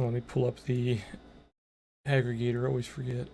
Let me pull up the aggregator, I always forget.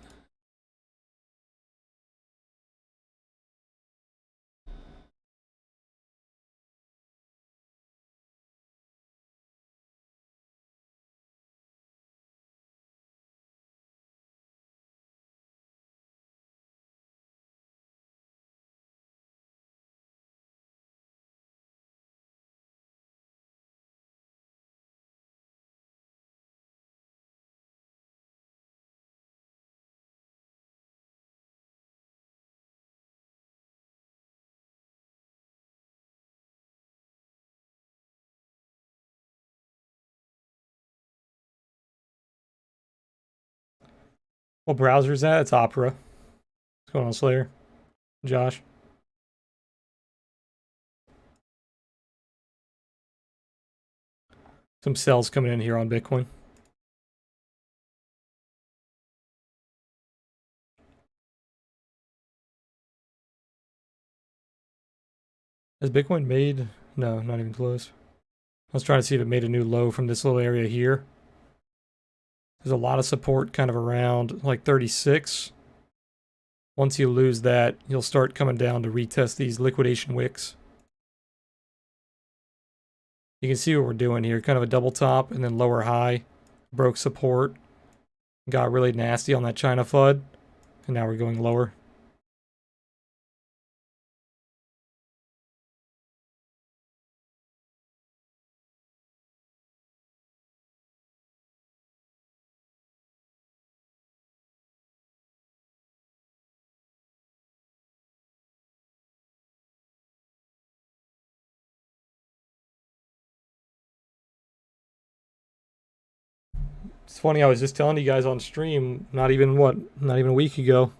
What browser is that? It's Opera. What's going on, Slayer? Josh? Some sells coming in here on Bitcoin. Has Bitcoin made? No, not even close. I was trying to see if it made a new low from this little area here. There's a lot of support kind of around like 36. Once you lose that, you'll start coming down to retest these liquidation wicks. You can see what we're doing here. Kind of a double top and then lower high. Broke support. Got really nasty on that China FUD. And now we're going lower. It's funny, I was just telling you guys on stream, not even a week ago,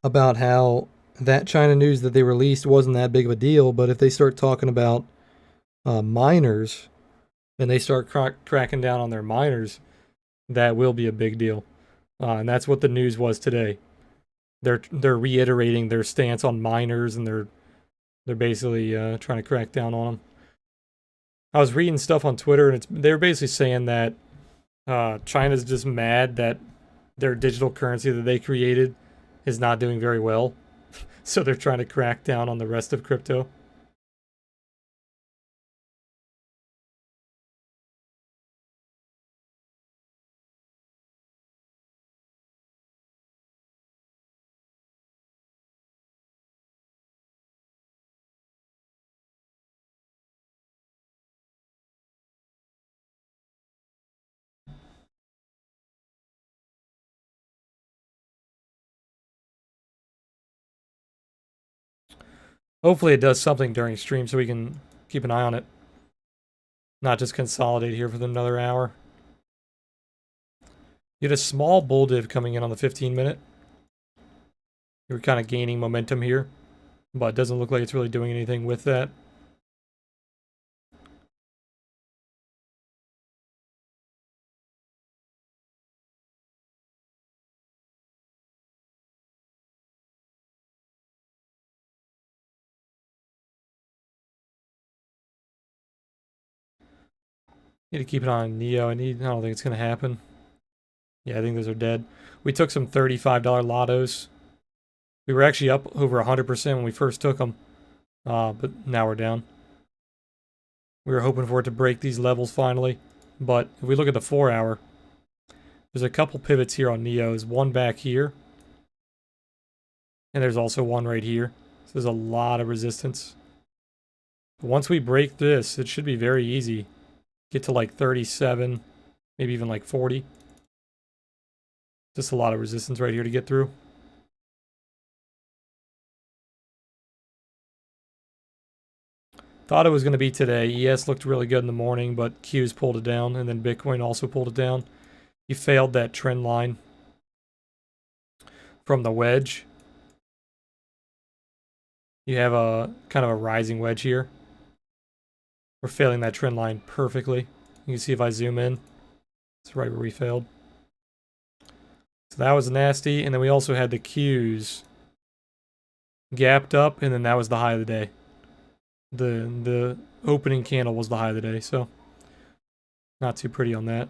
about how that China news that they released wasn't that big of a deal, but if they start talking about miners and they start cracking down on their miners, that will be a big deal. And that's what the news was today. They're reiterating their stance on miners, and they're basically trying to crack down on them. I was reading stuff on Twitter, and they're basically saying that China's just mad that their digital currency that they created is not doing very well. So they're trying to crack down on the rest of crypto. Hopefully it does something during stream so we can keep an eye on it. Not just consolidate here for another hour. You had a small bull div coming in on the 15-minute. You were kind of gaining momentum here, but it doesn't look like it's really doing anything with that. Need to keep an eye on Neo. I don't think it's going to happen. Yeah, I think those are dead. We took some $35 lottos. We were actually up over 100% when we first took them, but now we're down. We were hoping for it to break these levels finally, but if we look at the 4-hour, there's a couple pivots here on Neo's. One back here, and there's also one right here. So there's a lot of resistance. But once we break this, it should be very easy. Get to like 37, maybe even like 40. Just a lot of resistance right here to get through. Thought it was going to be today. ES looked really good in the morning, but Q's pulled it down, and then Bitcoin also pulled it down. He failed that trend line from the wedge. You have a kind of a rising wedge here. We're failing that trend line perfectly. You can see if I zoom in, it's right where we failed. So that was nasty, and then we also had the Q's gapped up, and then that was the high of the day. The opening candle was the high of the day, so Not too pretty on that.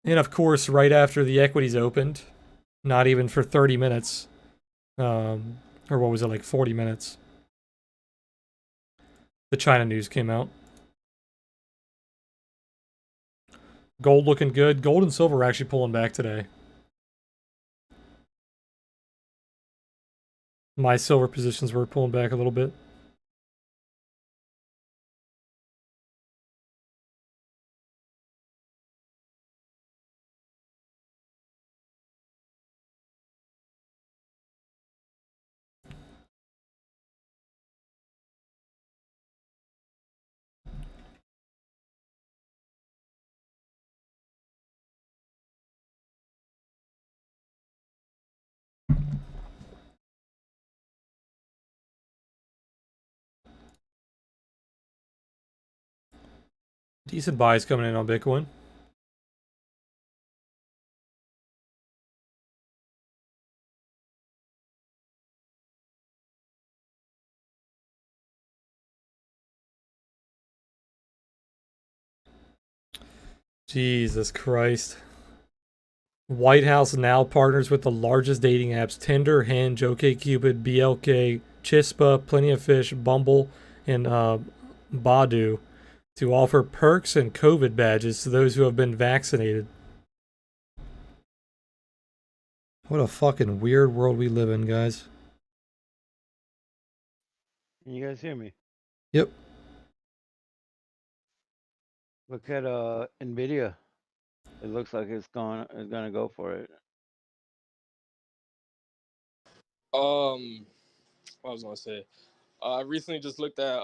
And of course, right after the equities opened, not even for 30 minutes, or what was it, like 40 minutes, the China news came out. Gold looking good. Gold and silver are actually pulling back today. My silver positions were pulling back a little bit. Decent buys coming in on Bitcoin. Jesus Christ. White House now partners with the largest dating apps Tinder, Hinge, OkCupid, BLK, Chispa, Plenty of Fish, Bumble, and Badu to offer perks and COVID badges to those who have been vaccinated. What a fucking weird world we live in, guys. Can you guys hear me? Yep. Look at Nvidia. It looks like it's gonna go for it. What I was gonna say. I recently just looked at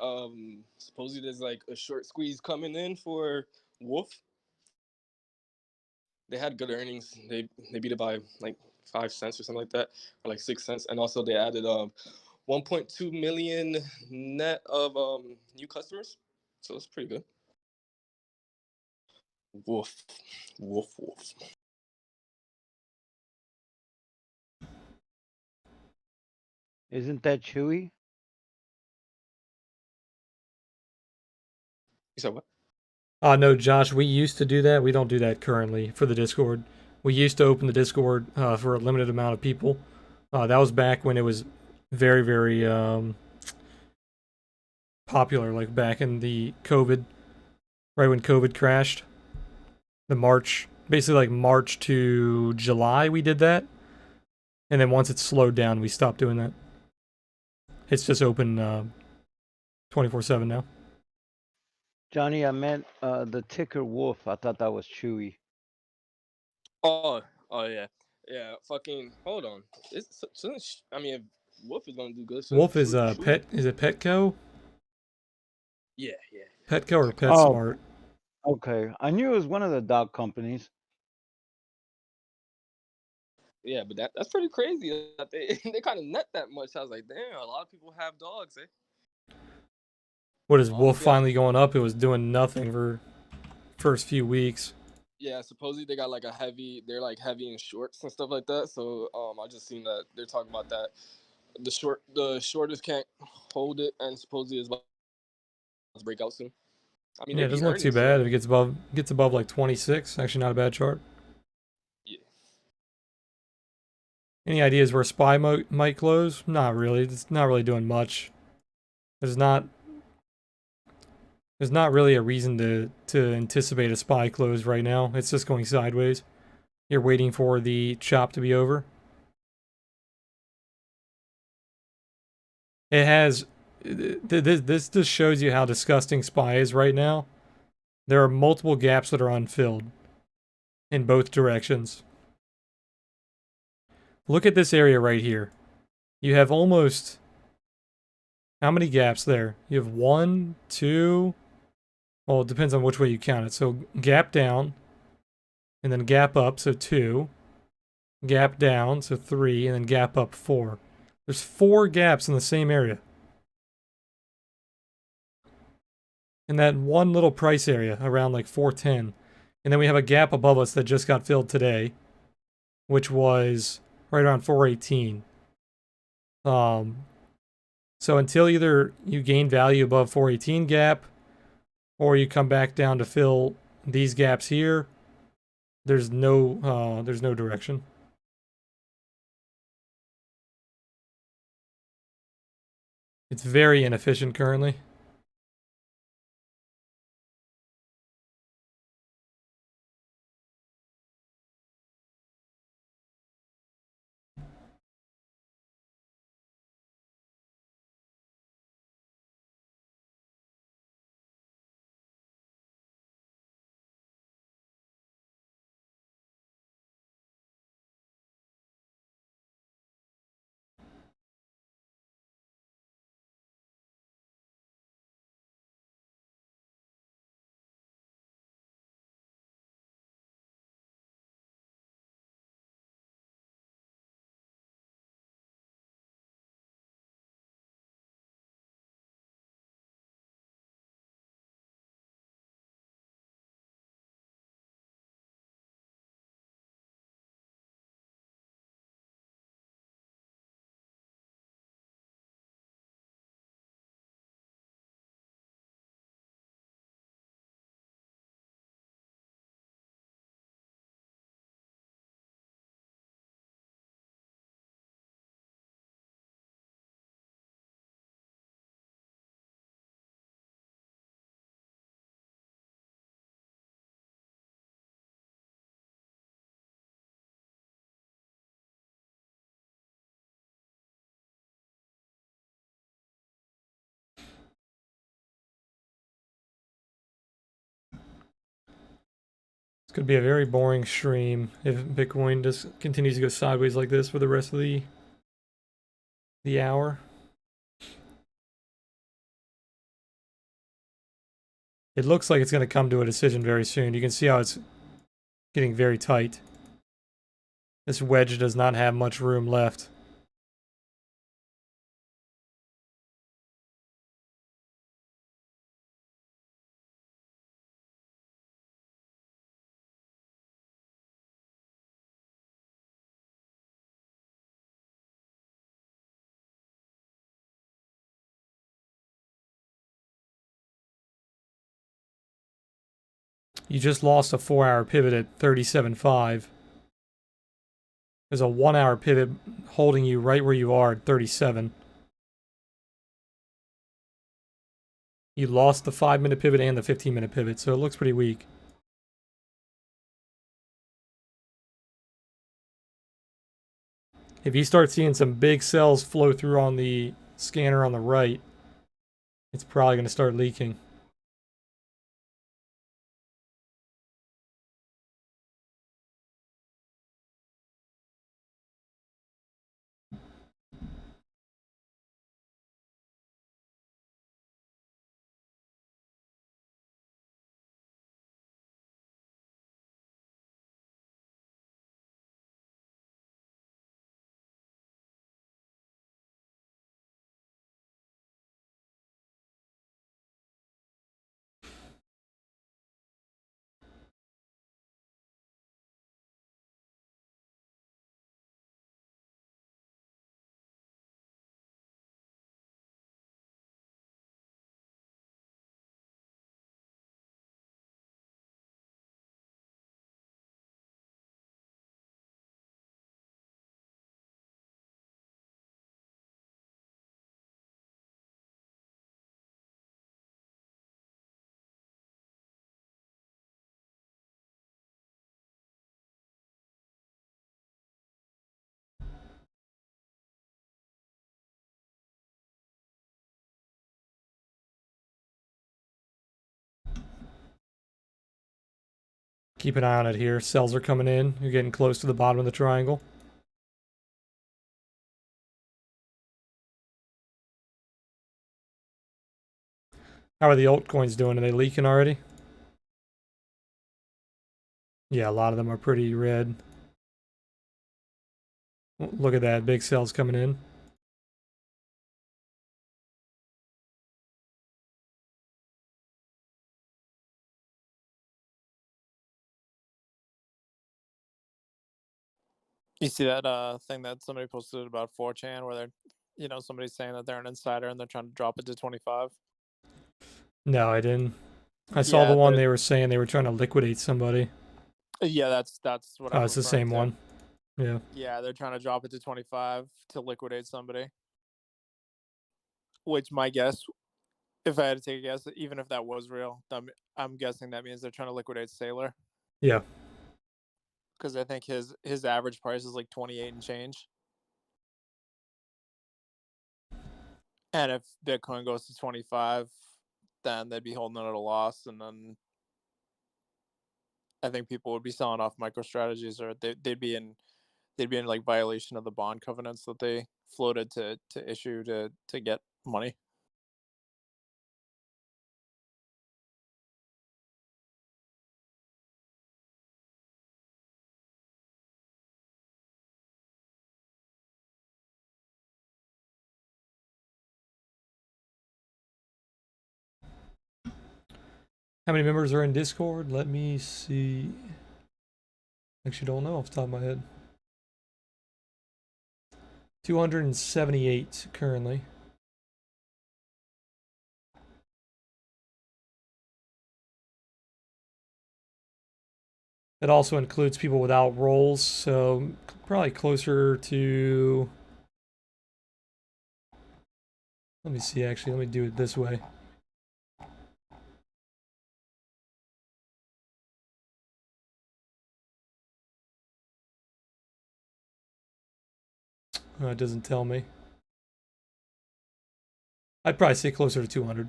supposedly there's like a short squeeze coming in for Wolf. They had good earnings. They beat it by like 5 cents or something like that, or like 6 cents, and also they added 1.2 million net of new customers, so it's pretty good. Wolf, Wolf, Wolf. Isn't that Chewy? You said what? No, Josh, we used to do that. We don't do that currently for the Discord. We used to open the Discord for a limited amount of people. That was back when it was very, very popular, like back in the COVID, right when COVID crashed. Basically like March to July, we did that. And then once it slowed down, we stopped doing that. It's just open 24/7 now. Johnny, I meant the ticker Wolf. I thought that was Chewy. Oh, yeah. Fucking hold on. I mean, if Wolf is gonna do good, shouldn't Wolf is Chewy? Is it Petco? Yeah. Petco or Oh, PetSmart? okay. I knew it was one of the dog companies. Yeah, but that's pretty crazy that they they kind of net that much. I was like, damn, a lot of people have dogs, eh? What is Wolf Maybe finally going up? It was doing nothing for first few weeks. yeah, supposedly they got like they're like heavy in shorts and stuff like that. So I just seen that they're talking about that the shortest can't hold it, and supposedly is about to break out soon. I mean, Yeah, they it beat doesn't look too earnings, so bad I if it mean, gets above like 26. Actually, not a bad chart. yeah. Any ideas where SPY might close? Not really. It's not really doing much. There's not really a reason to anticipate a SPY close right now. It's just going sideways. You're waiting for the chop to be over. It has this just shows you how disgusting SPY is right now. There are multiple gaps that are unfilled in both directions. Look at this area right here. You have almost how many gaps there? You have 1, 2. Well, it depends on which way you count it. So gap down, and then gap up, so 2. Gap down, so 3, and then gap up 4. There's 4 gaps in the same area. In that one little price area around like 410. And then we have a gap above us that just got filled today, which was right around 418. So until either you gain value above 418 gap or you come back down to fill these gaps here, there's no direction. It's very inefficient currently. This could be a very boring stream if Bitcoin just continues to go sideways like this for the rest of the hour. It looks like it's going to come to a decision very soon. You can see how it's getting very tight. This wedge does not have much room left. You just lost a 4-hour pivot at 37.5. There's a 1-hour pivot holding you right where you are at 37. You lost the 5-minute pivot and the 15-minute pivot, so it looks pretty weak. If you start seeing some big cells flow through on the scanner on the right, it's probably going to start leaking. Keep an eye on it here. Cells are coming in. You're getting close to the bottom of the triangle. How are the altcoins doing? Are they leaking already? Yeah, a lot of them are pretty red. Look at that. Big cells coming in. You see that thing that somebody posted about 4chan where they're You know, somebody's saying that they're an insider and they're trying to drop it to 25. No, I didn't. I saw the Yeah, one they were saying they were trying to liquidate somebody. yeah, that's what Oh, I'm it's the referring same to. one. Yeah. Yeah, they're trying to drop it to 25 to liquidate somebody. Which my guess, if I had to take a guess, even if that was real, I'm guessing that means they're trying to liquidate Sailor Yeah. because I think his average price is like 28 and change. And if Bitcoin goes to 25, then they'd be holding it at a loss, and then I think people would be selling off MicroStrategies, or they'd be in like violation of the bond covenants that they floated to issue to get money. How many members are in Discord? Let me see. Actually, don't know off the top of my head. 278 currently. It also includes people without roles, so probably closer to. Let me see, actually, let me do it this way. It doesn't tell me. I'd probably say closer to 200.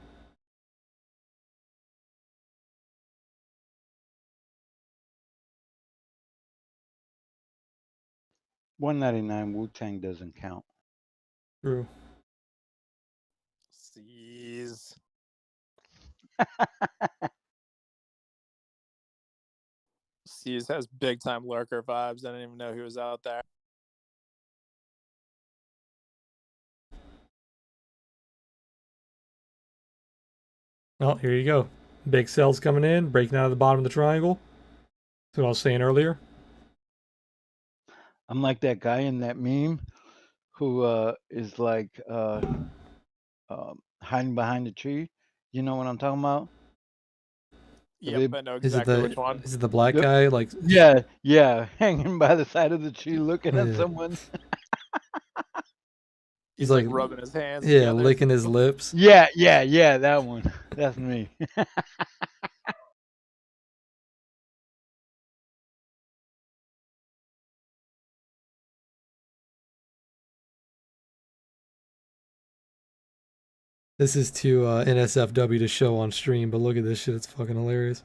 $199 Wu-Tang doesn't count. True. Jeez. Seas has big time lurker vibes. I didn't even know he was out there. Oh, here you go. Big cells coming in, breaking out of the bottom of the triangle. That's what I was saying earlier. I'm like that guy in that meme who is like hiding behind the tree. You know what I'm talking about? Yep, I know Is it exactly which one. the black Yep. guy? Like, Yeah, hanging by the side of the tree looking at yeah. someone. He's like rubbing his hands yeah, together. licking his lips. Yeah, that one. That's me. This is to NSFW to show on stream, but look at this shit. It's fucking hilarious.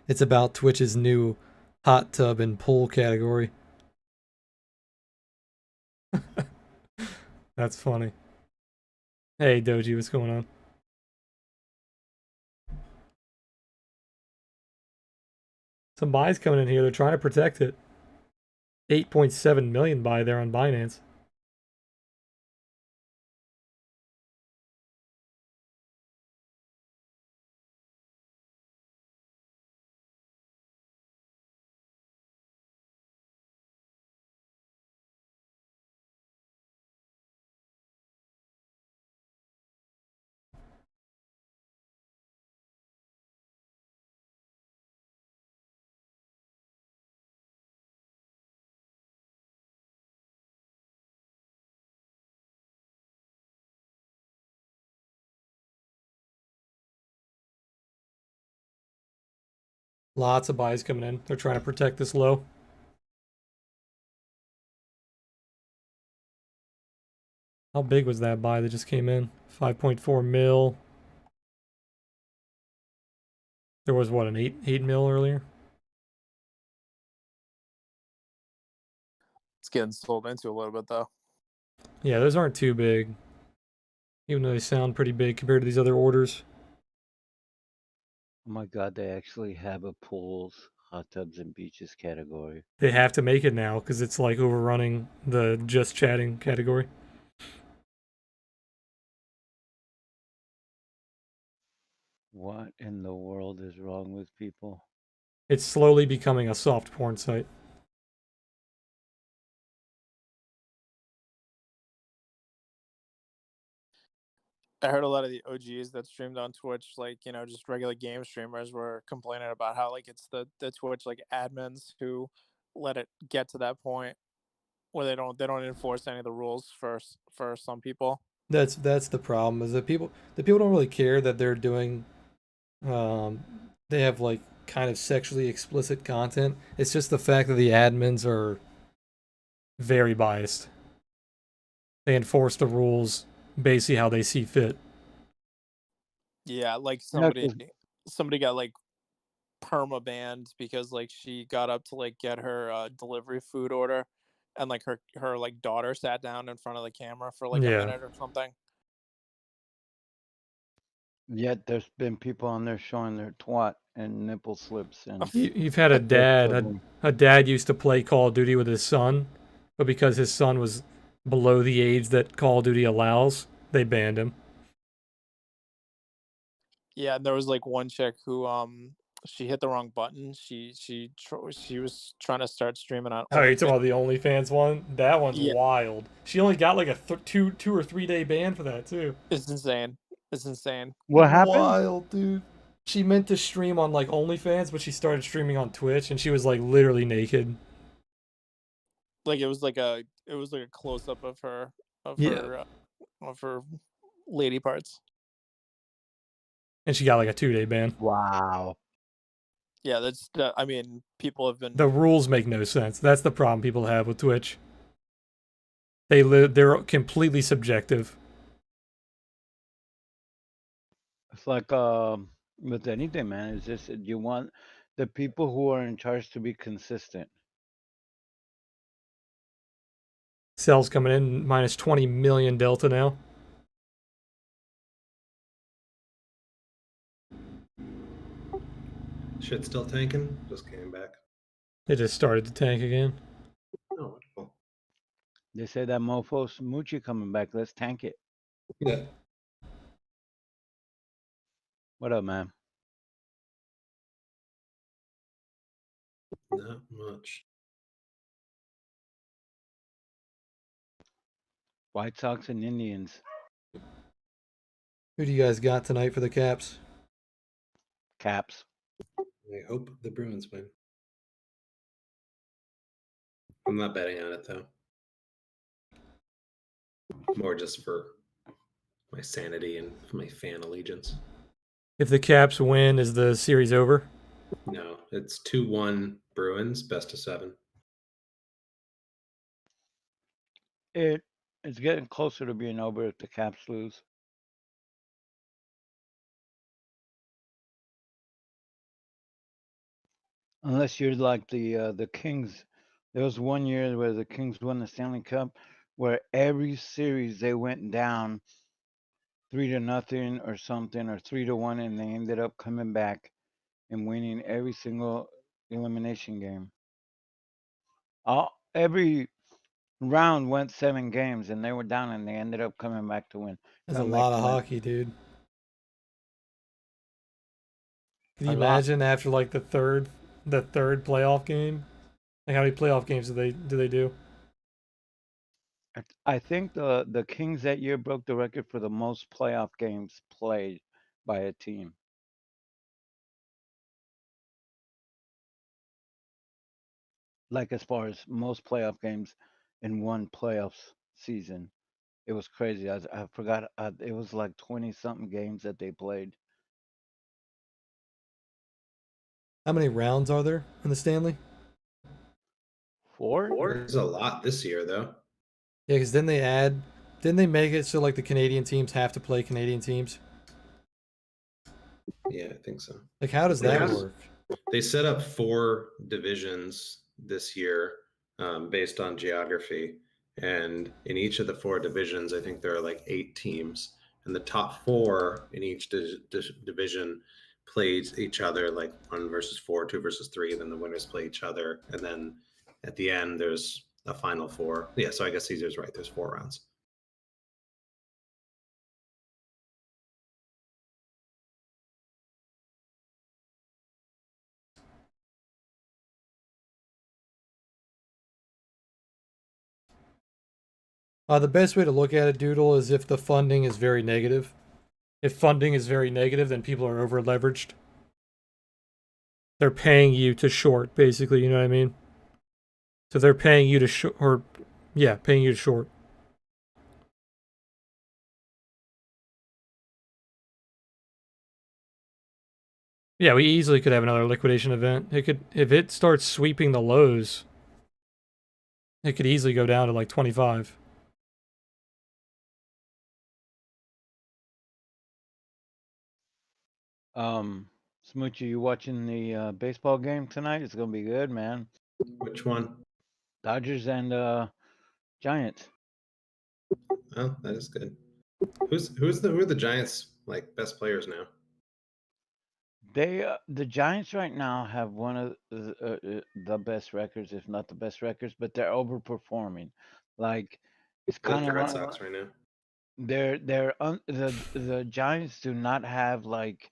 It's about Twitch's new hot tub and pool category. That's funny. Hey, Doji, what's going on? Some buys coming in here. They're trying to protect it. 8.7 million buy there on Binance. Lots of buys coming in. They're trying to protect this low. How big was that buy that just came in? 5.4 mil. There was what, an 8 mil earlier? It's getting sold into a little bit though. Yeah, those aren't too big. Even though they sound pretty big compared to these other orders. Oh my God, they actually have a pools, hot tubs, and beaches category. They have to make it now because it's like overrunning the just chatting category. What in the world is wrong with people? It's slowly becoming a soft porn site. I heard a lot of the OGs that streamed on Twitch, like, just regular game streamers were complaining about how like it's the Twitch like admins who let it get to that point where they don't enforce any of the rules for some people. That's the problem is that the people don't really care that they're doing they have like kind of sexually explicit content. It's just the fact that the admins are very biased. They enforce the rules basically how they see fit. Yeah, like Yeah, somebody got like perma banned because like she got up to like get her delivery food order, and like her like daughter sat down in front of the camera for like a Yeah. minute or something. yet there's been people on there showing their twat and nipple slips and You've had a dad. A dad used to play Call of Duty with his son, but because his son was below the age that Call of Duty allows, they banned him. Yeah, and there was like one chick who she hit the wrong button. She was trying to start streaming on Oh, you're talking OnlyFans. about the OnlyFans one? That one's Yeah, wild. She only got like a 2 or 3 day ban for that too. it's insane. It's insane. what happened? Wild, dude. She meant to stream on like OnlyFans, but she started streaming on Twitch, and she was like literally naked. Like it was like a close up of her Yeah. of her lady parts. And she got like a 2 day ban. Wow. Yeah, I mean, people have been The rules make no sense. That's the problem people have with Twitch. They're completely subjective. It's like with anything, man. It's just you want the people who are in charge to be consistent. Cells coming in minus 20 million delta now. Shit still tanking? Just came back. It just started to tank again. Oh, wonderful. They say that mofo Smoochie coming back. Let's tank it. Yeah. What up, man? Not much. White Sox and Indians. Who do you guys got tonight for the Caps? Caps. I hope the Bruins win. I'm not betting on it though. More just for my sanity and my fan allegiance. If the Caps win, is the series over? No, it's 2-1 Bruins, best of 7. It's getting closer to being over if the Caps lose. Unless you're like the Kings. There was one year where the Kings won the Stanley Cup, where every series they went down 3-0 or something, or 3-1, and they ended up coming back and winning every single elimination game. Every round went 7 games, and they were down, and they ended up coming back to win. That's a Coming lot back of to win. hockey, dude. Can you A lot. imagine after like the third playoff game? Like how many playoff games do they do? I think the Kings that year broke the record for the most playoff games played by a team. Like as far as most playoff games in one playoffs season, it was crazy. I forgot. It was like 20 something games that they played. How many rounds are there in the Stanley? 4? There's a lot this year though. Yeah, because didn't they make it so like the Canadian teams have to play Canadian teams? Yeah, I think so. Like how does that Yes. work? They set up 4 divisions this year based on geography. And in each of the 4 divisions, I think there are like 8 teams. And the top 4 in each division plays each other, like 1 versus 4, 2 versus 3. Then the winners play each other. And then at the end, there's a final 4. Yeah, so I guess Caesar's right. There's 4 rounds. The best way to look at it, Doodle, is if the funding is very negative. If funding is very negative, then people are over leveraged. They're paying you to short, basically. You know what I mean? So they're paying you to short, or yeah, paying you to short. Yeah, we easily could have another liquidation event. It could, if it starts sweeping the lows, it could easily go down to like 25. Smoochie, you watching the baseball game tonight? It's gonna be good, man. Which one? Dodgers and Giants. Oh, that is good. Who are the Giants like best players now? The Giants right now have one of the best records, if not the best records, but they're overperforming. Like it's I like kind the of Red one. Sox right now. The Giants do not have like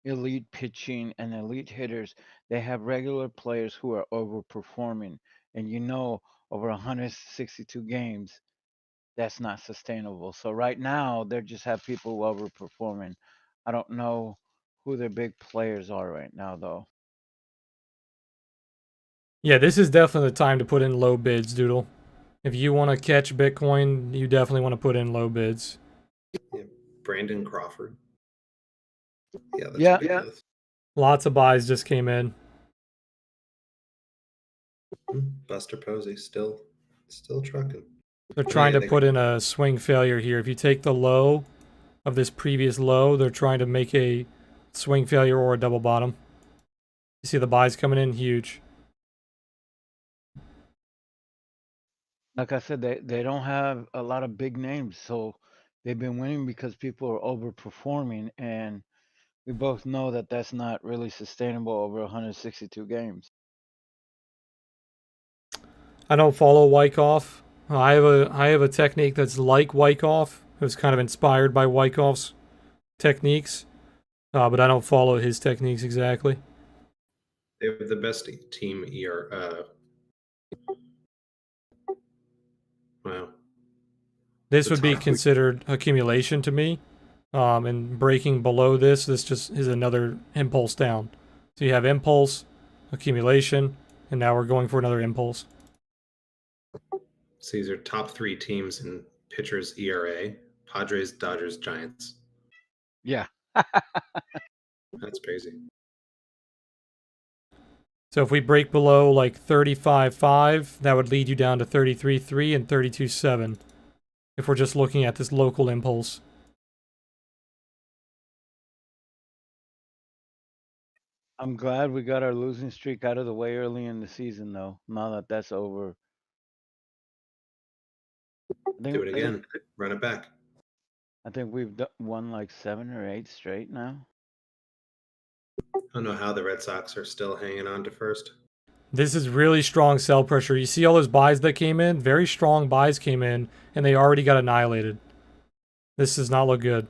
elite pitching and elite hitters. They have regular players who are overperforming, and over 162 games, that's not sustainable. So right now, they just have people overperforming. I don't know who their big players are right now, though. Yeah, this is definitely the time to put in low bids, Doodle. If you want to catch Bitcoin, you definitely want to put in low bids. Yeah, Brandon Crawford. Yeah, that's Yeah, ridiculous. Lots of buys just came in. Buster Posey still trucking. They're trying to put in a swing failure here. If you take the low of this previous low, they're trying to make a swing failure or a double bottom. You see the buys coming in huge. like I said, they don't have a lot of big names, so they've been winning because people are overperforming, and we both know that that's not really sustainable over 162 games. I don't follow Wyckoff. I have a technique that's like Wyckoff. It was kind of inspired by Wyckoff's techniques, but I don't follow his techniques exactly. They have the best team wow. This The would be top- considered accumulation to me. And breaking below this just is another impulse down. So you have impulse, accumulation, and now we're going for another impulse. So these are top 3 teams in pitchers ERA: Padres, Dodgers, Giants. Yeah. That's crazy. So if we break below like 35.5, that would lead you down to 33.3 and 32.7. If we're just looking at this local impulse. I'm glad we got our losing streak out of the way early in the season, though. Now that that's over, Do it again. Run it back. I think we've won like 7 or 8 straight now. I don't know how the Red Sox are still hanging on to first. This is really strong sell pressure. You see all those buys that came in? Very strong buys came in, and they already got annihilated. This does not look good.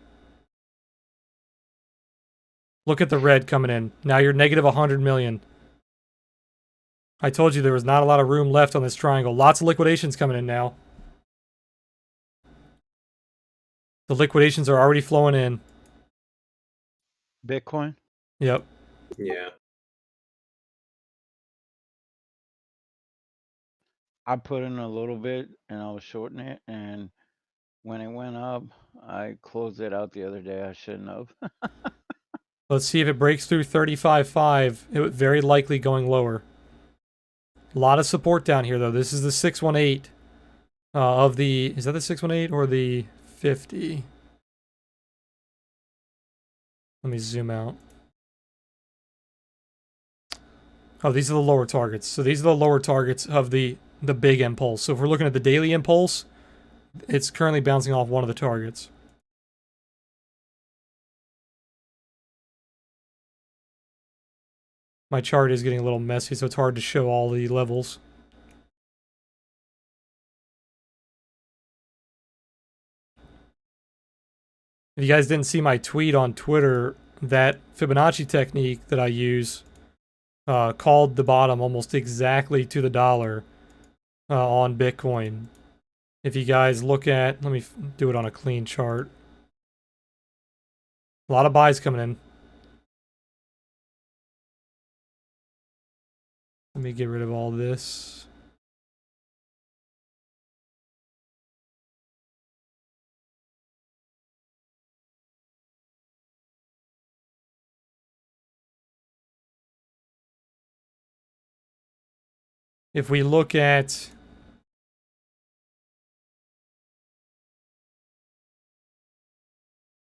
Look at the red coming in. Now you're negative 100 million. I told you there was not a lot of room left on this triangle. Lots of liquidations coming in now. The liquidations are already flowing in. Bitcoin? Yep. Yeah. I put in a little bit and I was shorting it, and when it went up, I closed it out the other day. I shouldn't have. Let's see if it breaks through 35.5. It would very likely going lower. A lot of support down here, though. This is the 618 of the... Is that the 618 or the 50? Let me zoom out. Oh, these are the lower targets. So these are the lower targets of the big impulse. So if we're looking at the daily impulse, it's currently bouncing off one of the targets. My chart is getting a little messy, so it's hard to show all the levels. If you guys didn't see my tweet on Twitter, that Fibonacci technique that I use called the bottom almost exactly to the dollar on Bitcoin. If you guys look at, let me do it on a clean chart. A lot of buys coming in. Let me get rid of all this. If we look at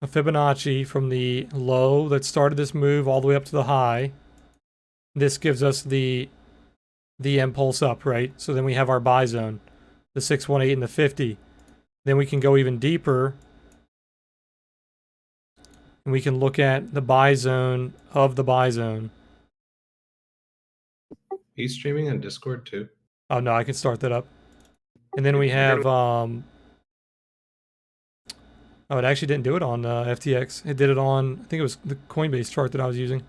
a Fibonacci from the low that started this move all the way up to the high, this gives us the impulse up, right? So then we have our buy zone, the 618 and the 50. Then we can go even deeper, and we can look at the buy zone of the buy zone. He's streaming on Discord too. Oh no, I can start that up. And then we have oh, it actually didn't do it on FTX. It did it on, I think it was the Coinbase chart that I was using.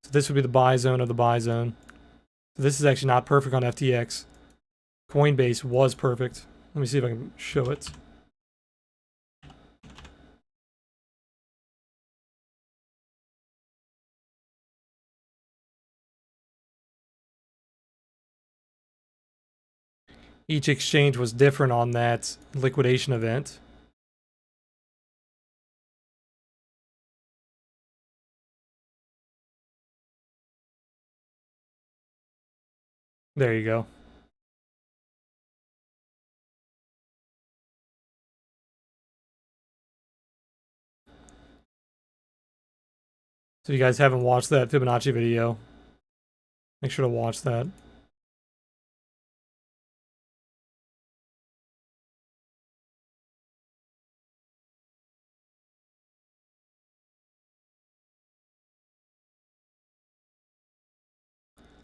So this would be the buy zone of the buy zone. So this is actually not perfect on FTX. Coinbase was perfect. Let me see if I can show it. Each exchange was different on that liquidation event. There you go. So if you guys haven't watched that Fibonacci video, make sure to watch that.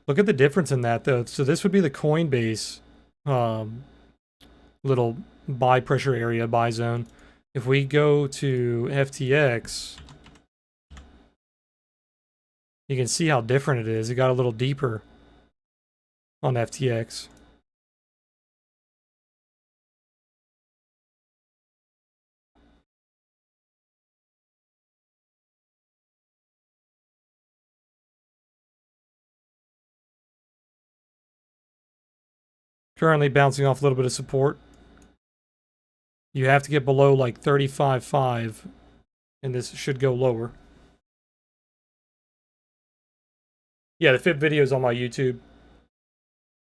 Look at the difference in that though. So this would be the Coinbase little buy pressure area, buy zone. If we go to FTX, you can see how different it is. It got a little deeper on FTX. Currently bouncing off a little bit of support. You have to get below like 35.5 and this should go lower. Yeah, the Fib video is on my YouTube.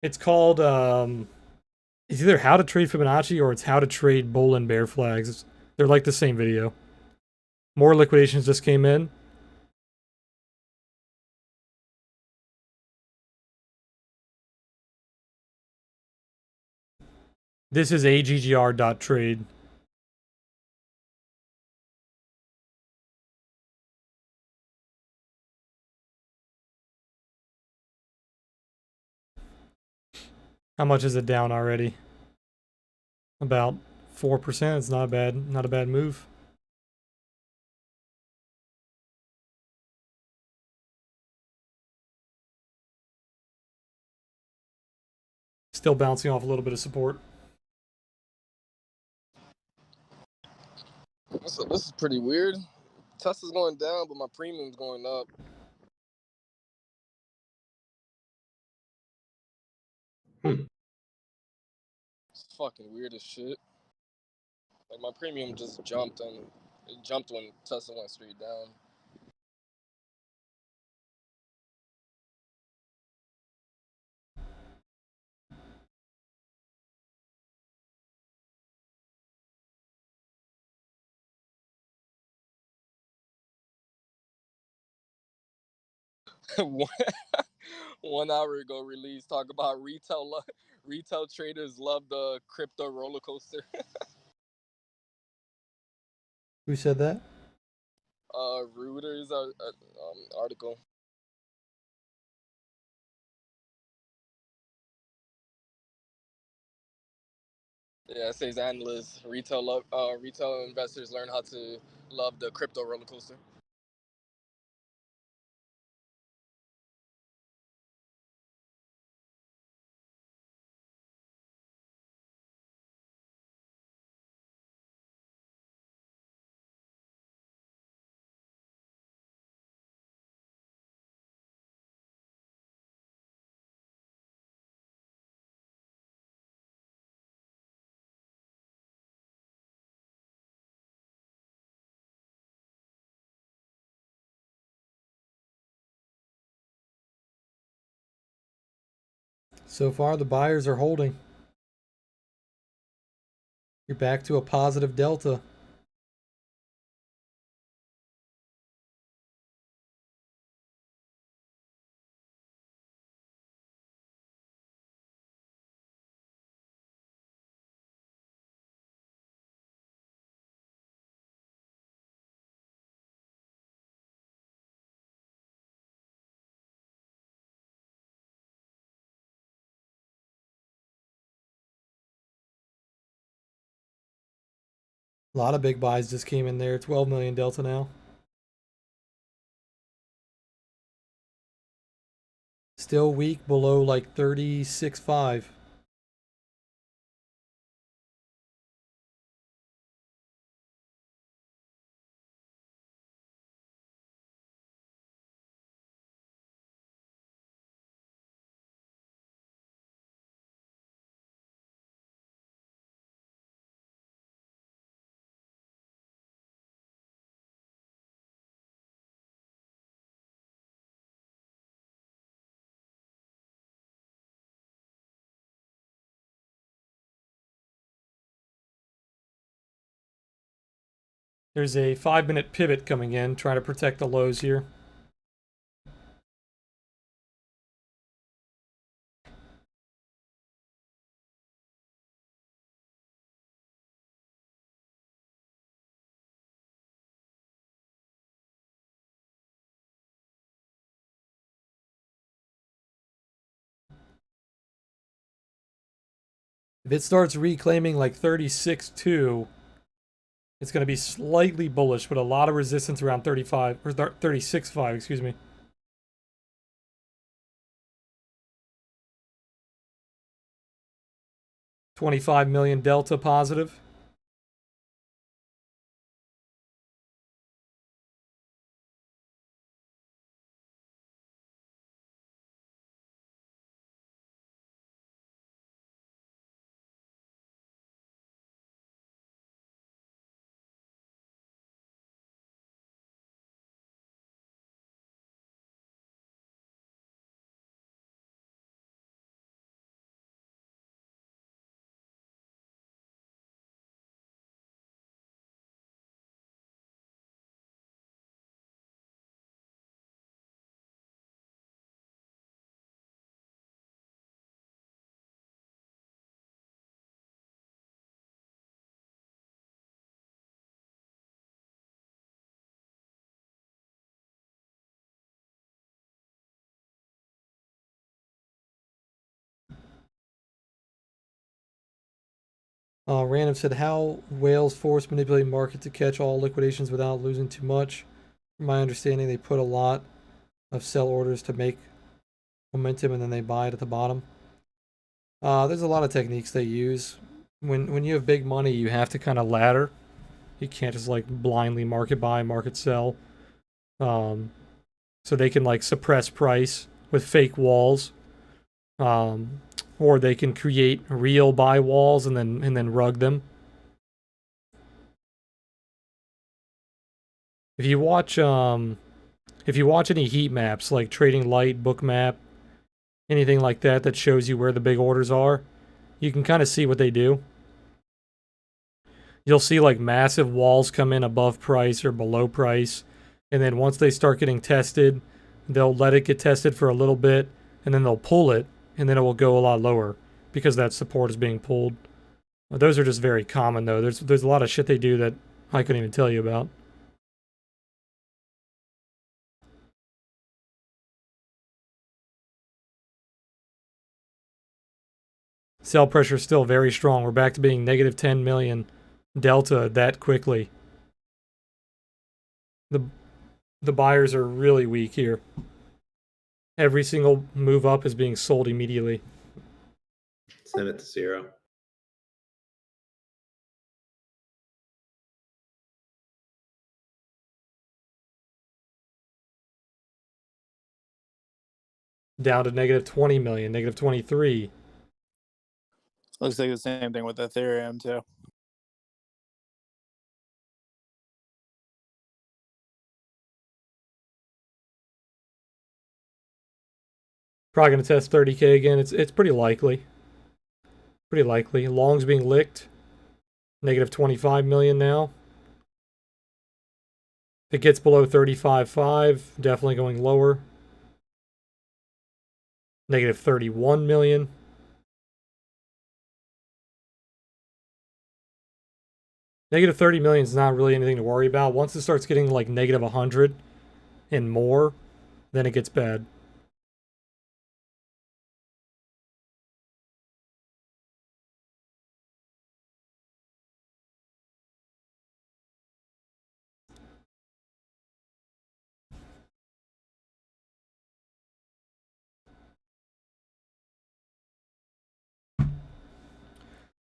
It's called it's either how to trade Fibonacci or it's how to trade bull and bear flags. They're like the same video. More liquidations just came in. This is aggr.trade. How much is it down already? About 4%. It's not a bad move. Still bouncing off a little bit of support. So this is pretty weird. Tesla's going down, but my premium's going up. It's fucking weird as shit. Like my premium just jumped, and it jumped when Tesla went straight down. One hour ago release talk about retail traders love the crypto roller coaster. Who said that? Reuters article. Yeah, it says analysts, retail investors learn how to love the crypto roller coaster. So far, the buyers are holding. You're back to a positive delta. A lot of big buys just came in there. 12 million delta now. Still weak below like 36.5. There's a 5-minute pivot coming in, trying to protect the lows here. If it starts reclaiming like 36.2, it's going to be slightly bullish, but a lot of resistance around 35 or 36.5, excuse me. $25 million delta positive. Random said, how whales force manipulate market to catch all liquidations without losing too much. From my understanding, they put a lot of sell orders to make momentum and then they buy it at the bottom. There's a lot of techniques they use. When you have big money, you have to kind of ladder. You can't just like blindly market buy, market sell. So they can like suppress price with fake walls. Or they can create real buy walls and then rug them. If you watch any heat maps like Trading Light, Bookmap, anything like that that shows you where the big orders are, you can kind of see what they do. You'll see like massive walls come in above price or below price, and then once they start getting tested, they'll let it get tested for a little bit, and then they'll pull it, and then it will go a lot lower because that support is being pulled. Those are just very common though. There's a lot of shit they do that I couldn't even tell you about. Sell pressure is still very strong. We're back to being negative 10 million delta that quickly. The buyers are really weak here. Every single move up is being sold immediately. Send it to 0. Down to negative 20 million, negative 23. Looks like the same thing with Ethereum too. Probably going to test 30K again. It's pretty likely. Pretty likely. Long's being licked. Negative 25 million now. If it gets below 35.5, definitely going lower. Negative 31 million. Negative 30 million is not really anything to worry about. Once it starts getting like negative 100 and more, then it gets bad.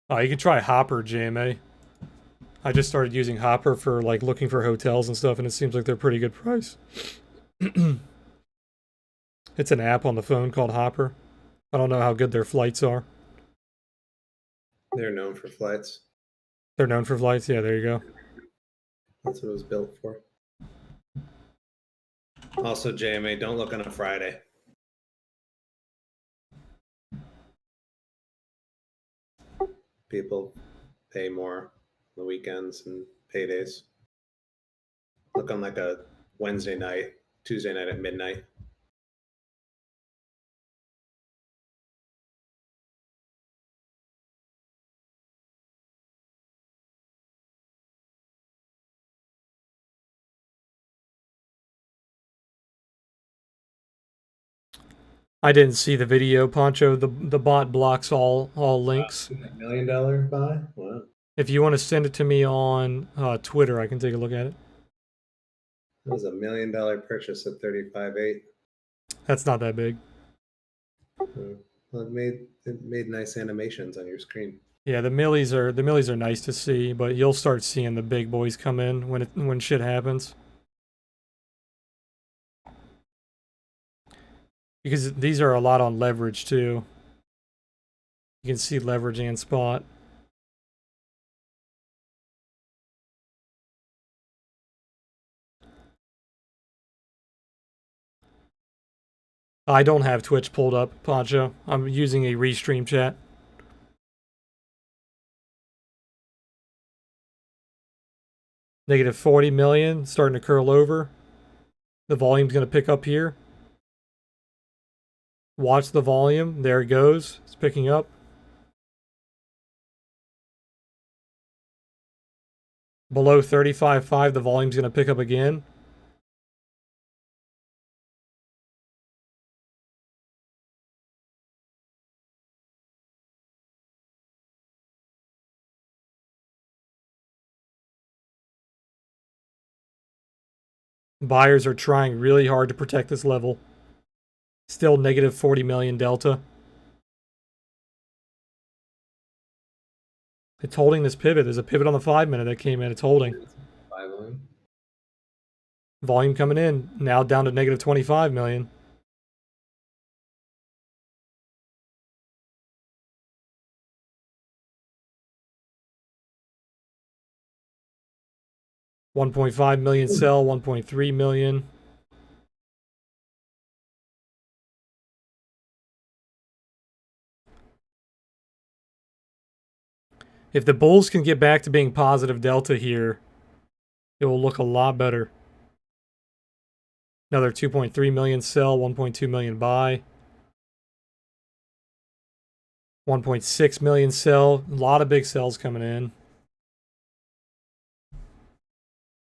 You can try Hopper, JMA. I just started using Hopper for like looking for hotels and stuff, and it seems like they're pretty good price. It's an app on the phone called Hopper. I don't know how good their flights are. They're known for flights. They're known for flights? Yeah, there you go. That's what it was built for. Also, JMA, don't look on a Friday. People pay more on the weekends and paydays. Look on like a Wednesday night, Tuesday night at midnight. I didn't see the video, Poncho. The bot blocks all links. $1 million buy? Wow. If you want to send it to me on Twitter, I can take a look at it. That was $1 million purchase at 35.8. That's not that big. Well, it made nice animations on your screen. Yeah, the millies are nice to see, but you'll start seeing the big boys come in when shit happens. Because these are a lot on leverage too. You can see leverage and spot. I don't have Twitch pulled up, Poncho. I'm using a restream chat. Negative 40 million, starting to curl over. The volume's going to pick up here. Watch the volume. There it goes. It's picking up. Below 35.5, the volume's going to pick up again. Buyers are trying really hard to protect this level. Still negative 40 million delta. It's holding this pivot. There's a pivot on the 5-minute that came in. It's holding. 5 million. Volume coming in. Now down to negative 25 million. $1.5 million sell, 1.3 million. If the bulls can get back to being positive delta here, it will look a lot better. Another 2.3 million sell, 1.2 million buy. 1.6 million sell. A lot of big sells coming in.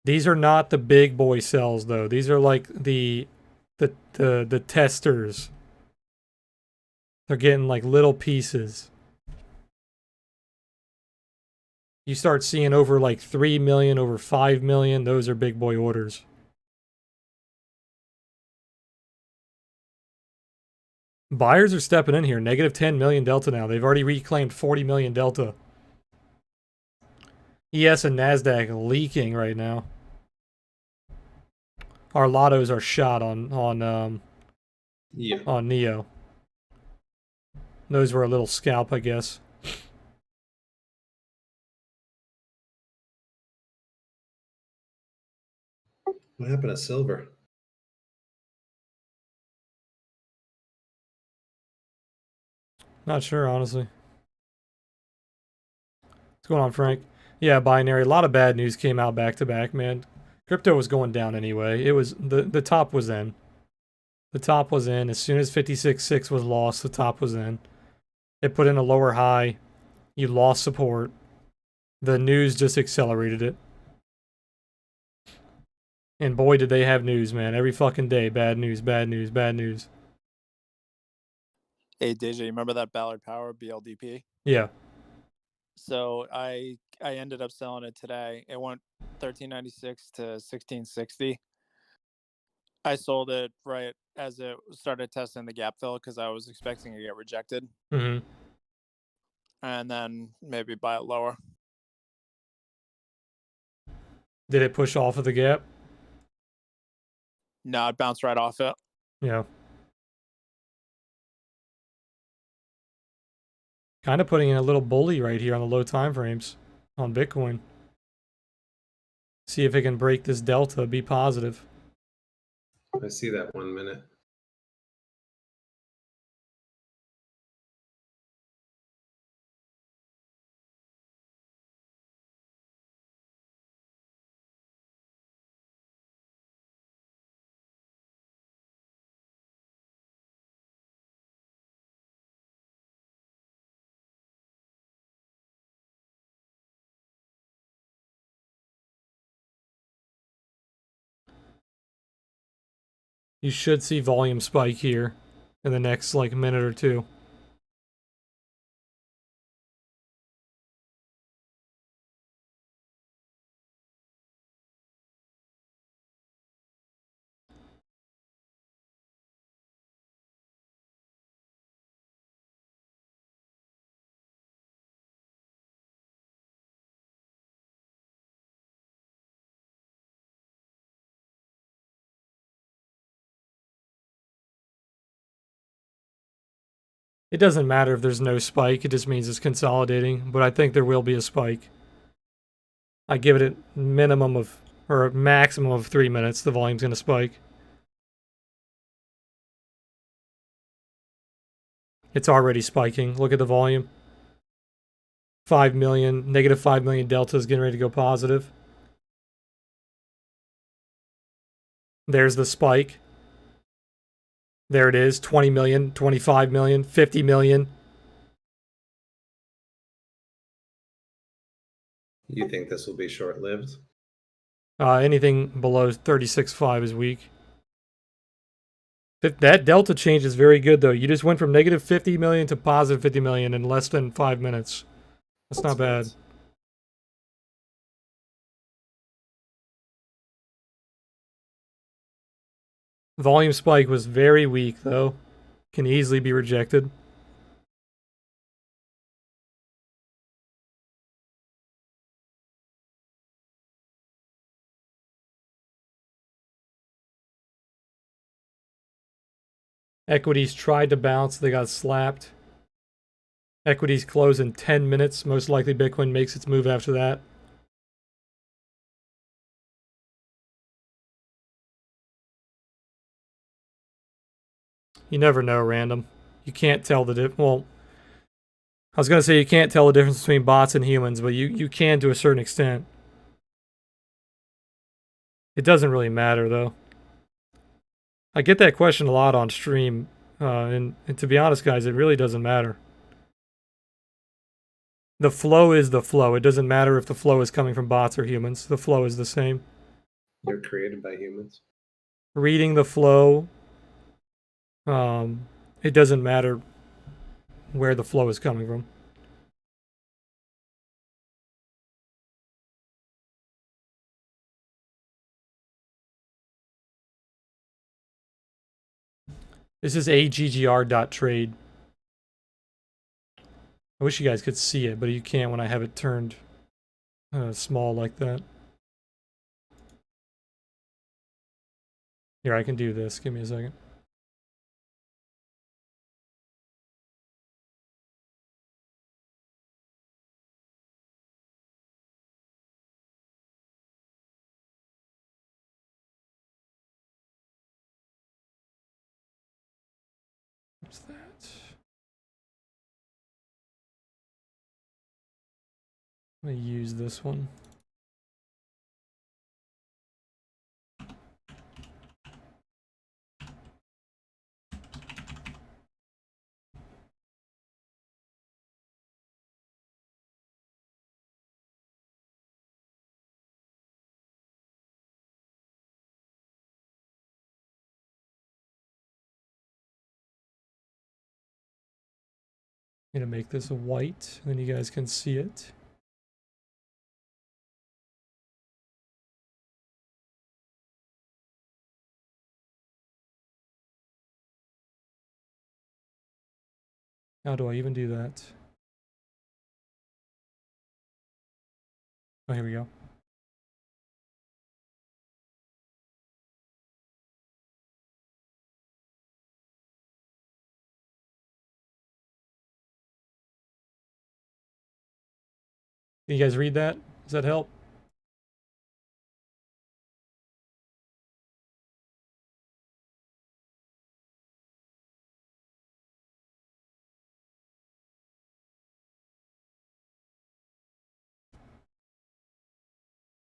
These are not the big boy sells though. These are like the testers. They're getting like little pieces. You start seeing over like 3 million, over 5 million. Those are big boy orders. Buyers are stepping in here. Negative 10 million delta now. They've already reclaimed 40 million delta. ES and NASDAQ leaking right now. Our lottos are shot on Neo. Those were a little scalp, I guess. What happened to silver? Not sure, honestly. What's going on, Frank? Yeah, binary. A lot of bad news came out back to back, man. Crypto was going down anyway. It was the top was in. The top was in. As soon as 56.6 was lost, the top was in. It put in a lower high. You lost support. The news just accelerated it. And boy, did they have news, man. Every fucking day, bad news, bad news, bad news. Hey, DJ, you remember that Ballard Power BLDP? Yeah. So I ended up selling it today. It went 1396 to 1660. I sold it right as it started testing the gap fill because I was expecting to get rejected. Mm-hmm. And then maybe buy it lower. Did it push off of the gap? No, it bounced right off it. Yeah. Kind of putting in a little bully right here on the low time frames on Bitcoin. See if it can break this delta, be positive. I see that 1 minute. You should see volume spike here in the next like minute or two. It doesn't matter if there's no spike, it just means it's consolidating, but I think there will be a spike. I give it a minimum of, or a maximum of 3 minutes, the volume's going to spike. It's already spiking. Look at the volume. 5 million, negative 5 million delta is getting ready to go positive. There's the spike. There it is, 20 million, 25 million, 50 million. You think this will be short-lived? Anything below 36.5 is weak. That delta change is very good, though. You just went from negative 50 million to positive 50 million in less than 5 minutes. That's not bad. Nice. Volume spike was very weak, though. Can easily be rejected. Equities tried to bounce, they got slapped. Equities close in 10 minutes. Most likely Bitcoin makes its move after that. You never know, random. You can't tell the well, I was gonna say you can't tell the difference between bots and humans, but you can to a certain extent. It doesn't really matter though. I get that question a lot on stream, and to be honest, guys, it really doesn't matter. The flow is the flow. It doesn't matter if the flow is coming from bots or humans. The flow is the same. They're created by humans. Reading the flow, it doesn't matter where the flow is coming from. This is aggr.trade. I wish you guys could see it, but you can't when I have it turned small like that. Here, I can do this. Give me a second. What's that? I'm gonna use this one. I'm gonna make this white, then you guys can see it. How do I even do that? Oh, here we go. Can you guys read that? Does that help?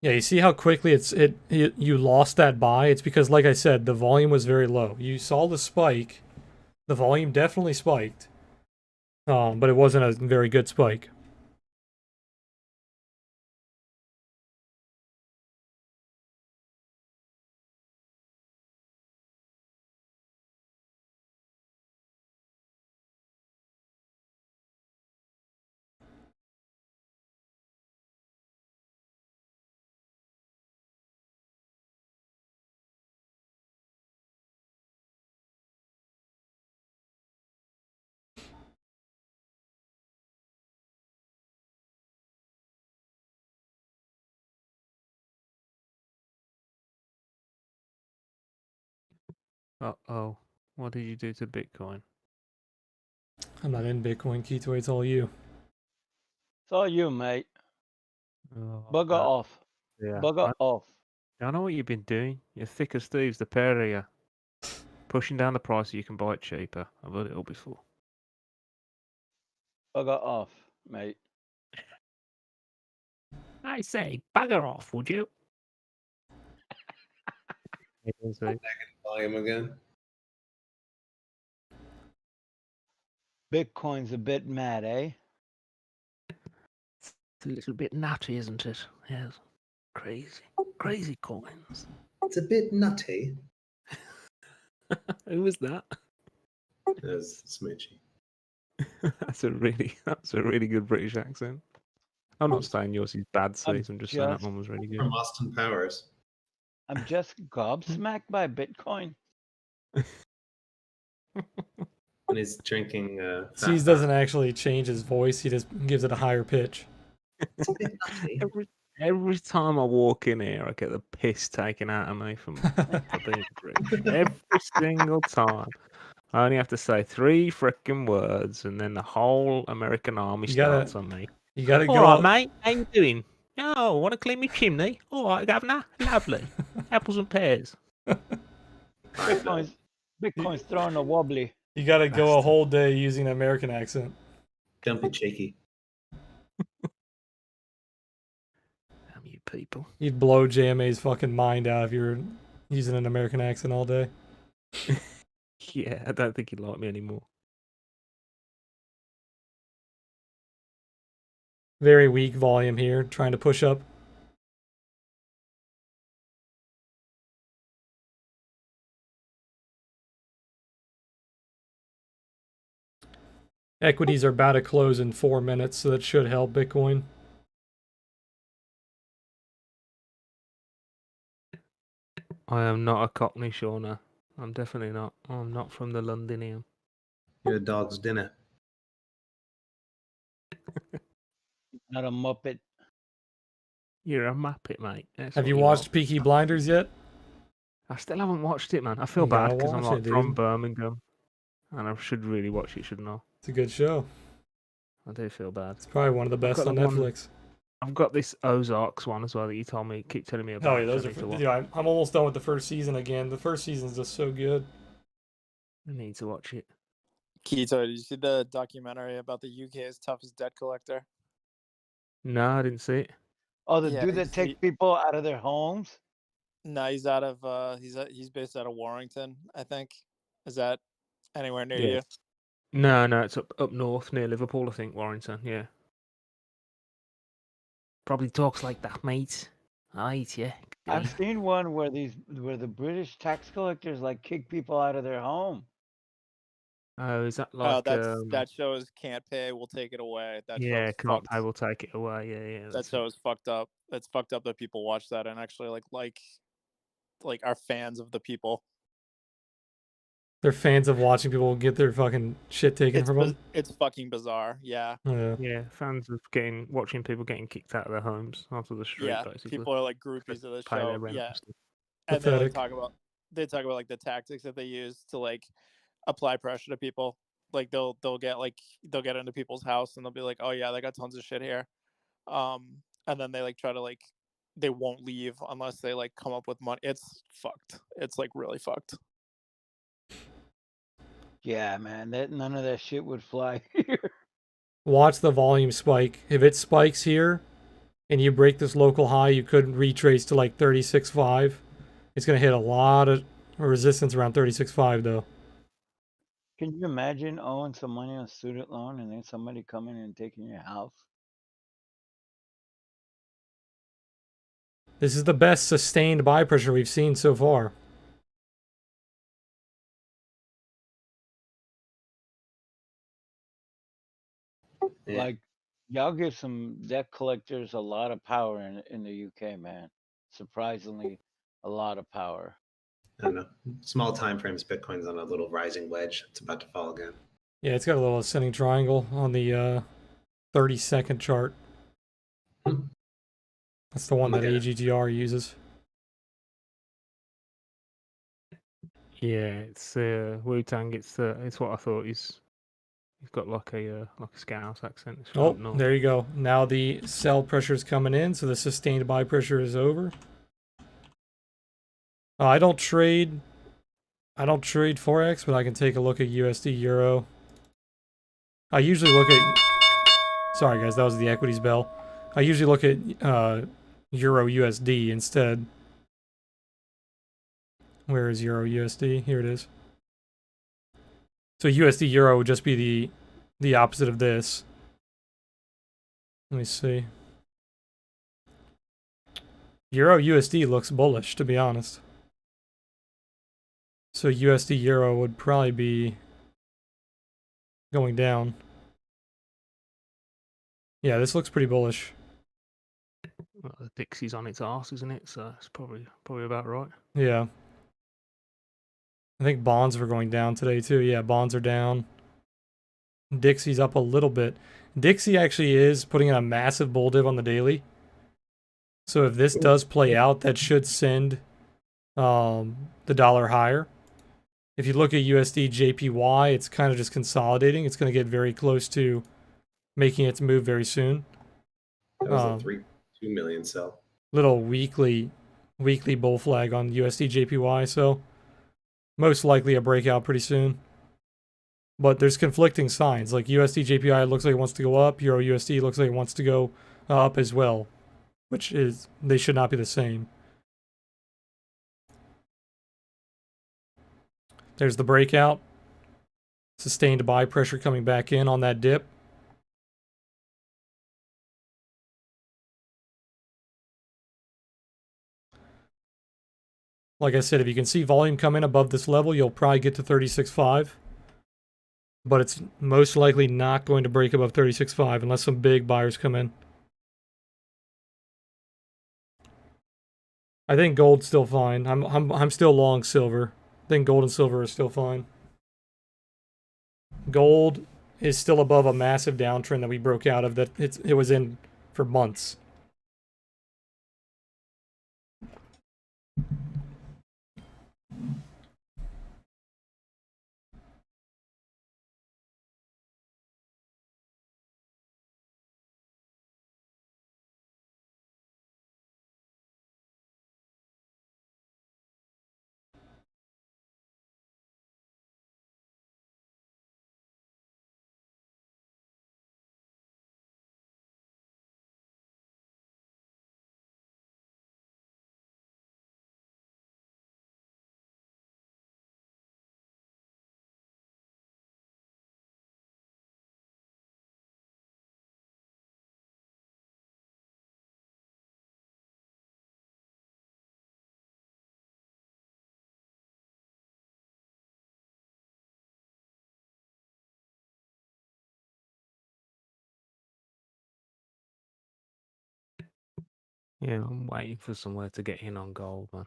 Yeah, you see how quickly you lost that buy? It's because, like I said, the volume was very low. You saw the spike. The volume definitely spiked. But it wasn't a very good spike. Uh-oh. What did you do to Bitcoin? I'm not in Bitcoin, Keto. It's all you. It's all you, mate. Oh, Bugger off. yeah. Bugger off. I know what you've been doing. You're thick as thieves, the pair of you. Pushing down the price so you can buy it cheaper. I've heard it all before. Bugger off, mate. I say, bugger off, would you? Volume again. Bitcoin's a bit mad, eh? It's a little bit nutty, isn't it? Yes. Crazy. Crazy coins. It's a bit nutty. Who was that? As Smoochy. That's a really good British accent. I'm not saying yours is bad, Steve. I'm just saying that one was really good. From Austin Powers. I'm just gobsmacked by Bitcoin. And he's drinking. Cease doesn't actually change his voice. He just gives it a higher pitch. It's a bit nutty. Every time I walk in here, I get the piss taken out of me for being British. Every single time. I only have to say 3 frickin' words, and then the whole American army starts on me. You gotta All go. right, mate. How you doing? Oh, want to clean me chimney? All right, governor. Lovely. Apples and pears. Bitcoin's throwing a wobbly. You gotta go a whole day using an American accent. Don't be cheeky. Damn you people. You'd blow JMA's fucking mind out if you were using an American accent all day. Yeah, I don't think he'd like me anymore. Very weak volume here, trying to push up. Equities are about to close in 4 minutes, so that should help Bitcoin. I am not a Cockney, Shauna. I'm definitely not. I'm not from the Londonium. You're a dog's dinner. Not a muppet. You're a muppet, mate. That's Have what you you watched are. Peaky Blinders yet? I still haven't watched it, man. I feel You bad gotta because I'm watch like it, dude. from Birmingham, and I should really watch it, shouldn't I? It's a good show. I do feel bad. It's probably one of the best got on the one- Netflix. I've got this Ozarks one as well that you keep telling me about. Oh yeah, those I are. need to watch. Dude, I'm almost done with the first season again. The first season's just so good. I need to watch it. Keto, did you see the documentary about the UK's toughest debt collector? No, I didn't see it. Oh, the Yeah, dude that takes people out of their homes? No, he's out of he's based out of Warrington, I think. Is that anywhere near Yeah. you? No, it's up north near Liverpool, I think, Warrington, yeah. Probably talks like that, mate. Alright, yeah. I've seen one where the British tax collectors like kick people out of their home. Oh, is that Oh, like that shows can't pay, we'll take it away. That show yeah, is can't fucked. pay, we'll take it away, yeah, That that's show is fucked up. It's fucked up that people watch that and actually like are fans of the people. They're fans of watching people get their fucking shit taken from them. It's fucking bizarre. Yeah. Yeah. Yeah, fans of watching people getting kicked out of their homes onto the street, Yeah. basically. People are like to groupies of the pay their show. rent Yeah. and stuff. And Pathetic. they talk about like the tactics that they use to like apply pressure to people. Like they'll get into people's house and they'll be like, "Oh yeah, they got tons of shit here." And then they like try to like they won't leave unless they like come up with money. It's fucked. It's like really fucked. Yeah, man, that none of that shit would fly here. Watch the volume spike. If it spikes here and you break this local high, you could retrace to like 36.5. It's going to hit a lot of resistance around 36.5 though. Can you imagine owing some money on a student loan and then somebody coming and taking your house? This is the best sustained buy pressure we've seen so far. Yeah. Like, y'all give some debt collectors a lot of power in the UK, man. Surprisingly, a lot of power. I don't know. Small time frames, Bitcoin's on a little rising wedge. It's about to fall again. Yeah, it's got a little ascending triangle on the 30-second chart. That's the one that Okay. AGGR uses. Yeah, it's Wu-Tang, it's what I thought. He's got like a Scouse accent. It's from Oh, up north. there you go. Now the sell pressure is coming in, so the sustained buy pressure is over. I don't trade forex, but I can take a look at USD Euro. I usually look at. Sorry guys, that was the equities bell. I usually look at Euro USD instead. Where is Euro USD? Here it is. So USD Euro would just be the opposite of this. Let me see. Euro USD looks bullish, to be honest. So USD Euro would probably be going down. Yeah, this looks pretty bullish. Well, the Dixie's on its arse, isn't it? So it's probably about right. Yeah. I think bonds were going down today too. Yeah, bonds are down. Dixie's up a little bit. Dixie actually is putting in a massive bull div on the daily. So if this does play out, that should send the dollar higher. If you look at USD JPY, it's kind of just consolidating. It's going to get very close to making its move very soon. That was a 2 million sell. Little weekly bull flag on USD JPY, so most likely a breakout pretty soon. But there's conflicting signs. Like USD JPY looks like it wants to go up. Euro USD looks like it wants to go up as well, which is they should not be the same. There's the breakout. Sustained buy pressure coming back in on that dip. Like I said, if you can see volume come in above this level, you'll probably get to 36.5. But it's most likely not going to break above 36.5 unless some big buyers come in. I think gold's still fine. I'm still long silver. I think gold and silver are still fine. Gold is still above a massive downtrend that we broke out of that it was in for months. Yeah, I'm waiting for somewhere to get in on gold, man.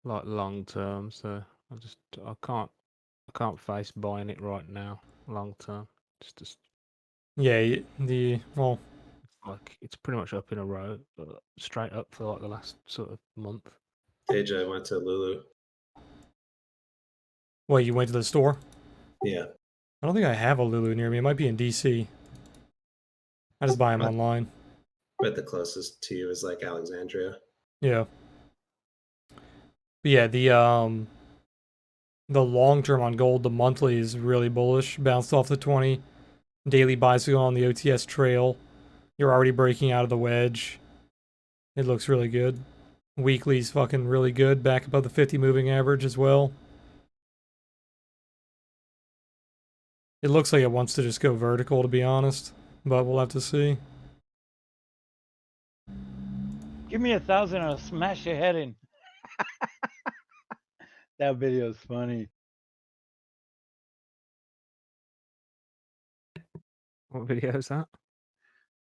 Like long term, so I can't face buying it right now. Long term, just Yeah, well, like it's pretty much up in a row, straight up for like the last sort of month. AJ went to Lulu. what, you went to the store? Yeah. I don't think I have a Lulu near me. It might be in DC. I just buy them I online. bet the closest to you is like Alexandria. Yeah. But yeah, the long term on gold, the monthly is really bullish. Bounced off the 20. Daily bicycle on the OTS trail. You're already breaking out of the wedge. It looks really good. Weekly's fucking really good. Back above the 50 moving average as well. It looks like it wants to just go vertical, to be honest. But we'll have to see. Give me 1,000, I'll smash your head in. That video's funny. What video is that?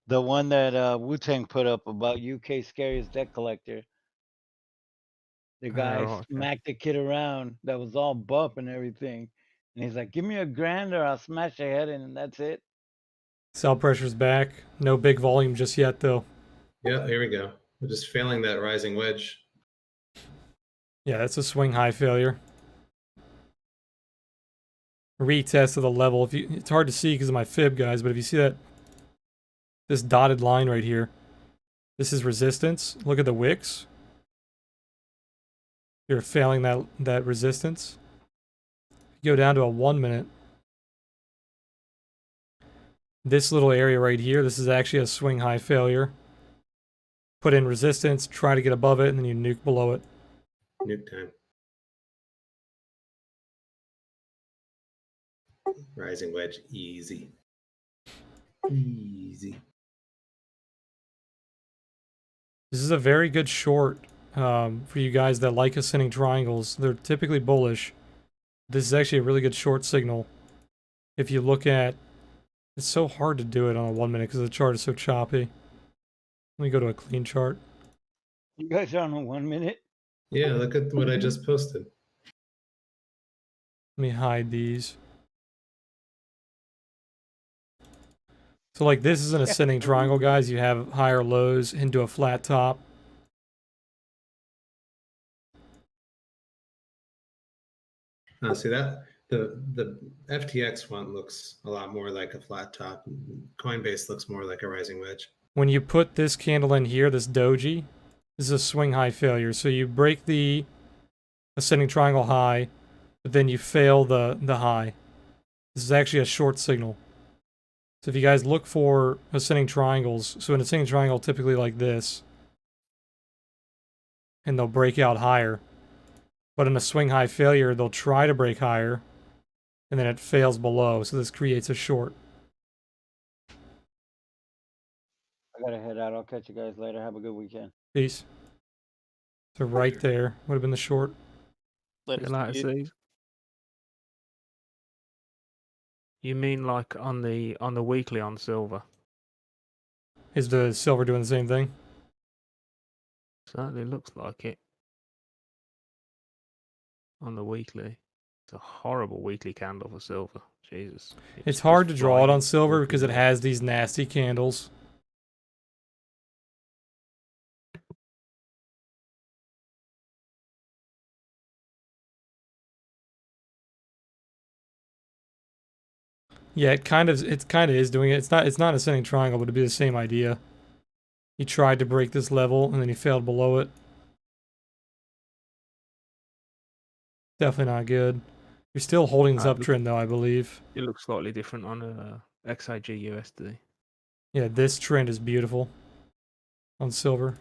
The one that Wu-Tang put up about UK scariest debt collector. The guy Right, okay. smacked the kid around that was all buff and everything. And he's like, give me $1,000 or I'll smash your head in, and that's it. Sell pressure's back. No big volume just yet, though. Yeah, here we go. We're just failing that rising wedge. Yeah, that's a swing high failure. Retest of the level. It's hard to see because of my fib, guys, but if you see that, this dotted line right here, this is resistance. Look at the wicks. You're failing that resistance. You go down to a 1 minute. This little area right here, this is actually a swing high failure. Put in resistance, try to get above it, and then you nuke below it. Nuke time. Rising wedge, easy. Easy. This is a very good short for you guys that like ascending triangles. They're typically bullish. This is actually a really good short signal. If you look at, it's so hard to do it on a 1 minute because the chart is so choppy. Let me go to a clean chart. You guys are on a 1 minute? Yeah, look at what I just posted. Let me hide these. So like this is an ascending triangle, guys. You have higher lows into a flat top. See that? The FTX one looks a lot more like a flat top. Coinbase looks more like a rising wedge. When you put this candle in here, this doji, this is a swing high failure. So you break the ascending triangle high, but then you fail the high. This is actually a short signal. So if you guys look for ascending triangles, so an ascending triangle typically like this, and they'll break out higher. But in a swing high failure, they'll try to break higher, and then it fails below, so this creates a short. I gotta head out. I'll catch you guys later. Have a good weekend. Peace. So right there would have been the short. Later, Like Steve. these. You mean like on the weekly on silver? Is the silver doing the same thing? Certainly looks like it. On the weekly. It's a horrible weekly candle for silver. Jesus. It's hard to just draw it flying on silver because it everywhere. has these nasty candles. Yeah, it kind of is doing it. It's not ascending triangle, but it'd be the same idea. He tried to break this level and then he failed below it. Definitely not good. You're still holding this uptrend though, I believe. It looks slightly different on XIG USD. Yeah, this trend is beautiful on silver.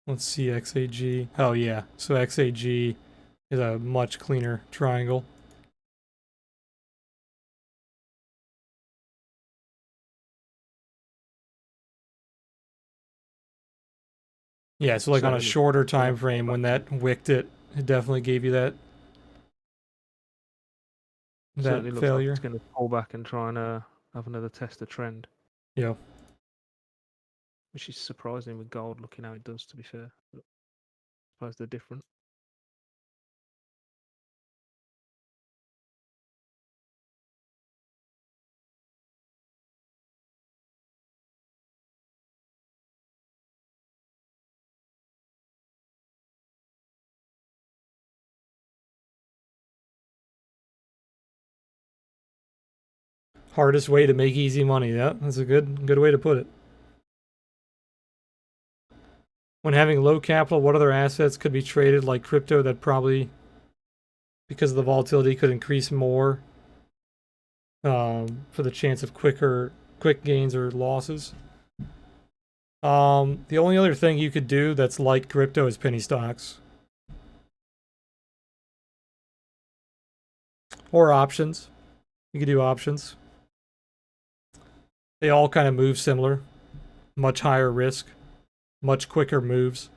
Let's see XAG. Oh yeah, so XAG is a much cleaner triangle. Yeah, so like on a Certainly. shorter time frame when that wicked it definitely gave you that Certainly that looks like failure. it's going to pull back and try and have another test of trend, Yeah. which is surprising with gold looking how it does, to be fair. But I suppose they're different. Hardest way to make easy money. Yeah, that's a good way to put it. When having low capital, what other assets could be traded like crypto that probably, because of the volatility, could increase more for the chance of quick gains or losses? The only other thing you could do that's like crypto is penny stocks. Or options. You could do options. They all kind of move similar. Much higher risk. Much quicker moves.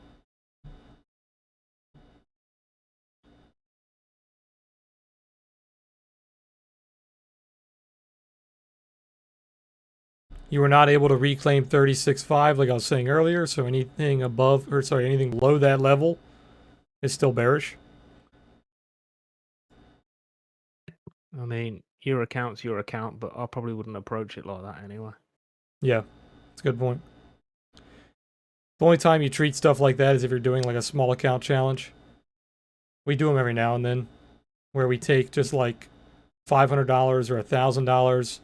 You were not able to reclaim 36.5 like I was saying earlier, so anything anything below that level is still bearish. I mean, your account's your account, but I probably wouldn't approach it like that anyway. Yeah, that's a good point. The only time you treat stuff like that is if you're doing like a small account challenge. We do them every now and then, where we take just like $500 or $1,000,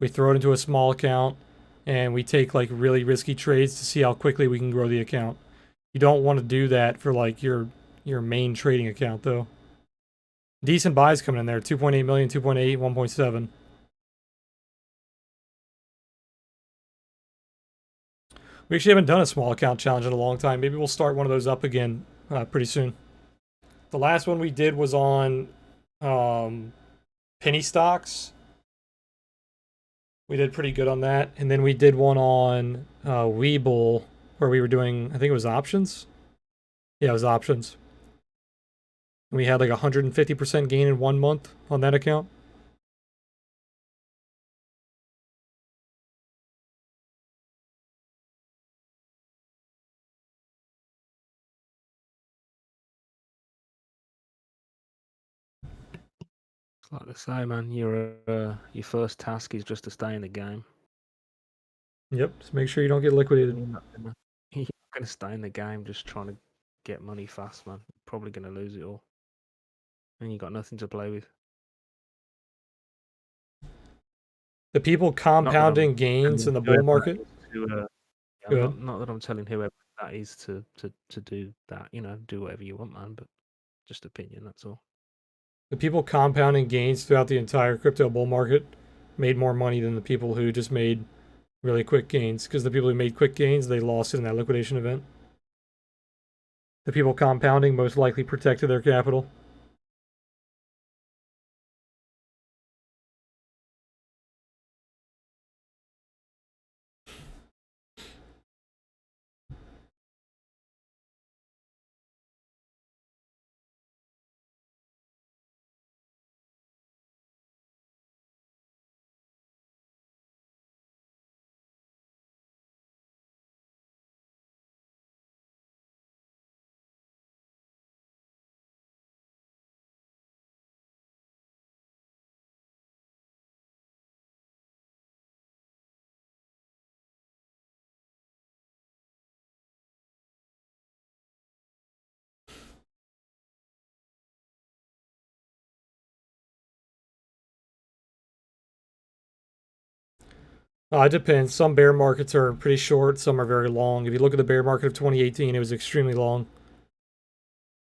we throw it into a small account, and we take like really risky trades to see how quickly we can grow the account. You don't want to do that for like your main trading account though. Decent buys coming in there, 2.8 million, 2.8, 1.7. We actually haven't done a small account challenge in a long time. Maybe we'll start one of those up again pretty soon. The last one we did was on penny stocks. We did pretty good on that. And then we did one on Webull where we were doing, I think it was options. Yeah, it was options. And we had like 150% gain in 1 month on that account. It's like they say, man, your first task is just to stay in the game. Yep, just make sure you don't get liquidated. You're not gonna stay in the game just trying to get money fast, man. You're probably gonna lose it all. And you got nothing to play with. The people Not that I'm compounding gains in the bull whoever market. that is to, Go ahead. not that I'm telling whoever that is to do that, do whatever you want, man, but just opinion, that's all. The people compounding gains throughout the entire crypto bull market made more money than the people who just made really quick gains, because the people who made quick gains, they lost it in that liquidation event. The people compounding most likely protected their capital. It depends. Some bear markets are pretty short, some are very long. If you look at the bear market of 2018, it was extremely long.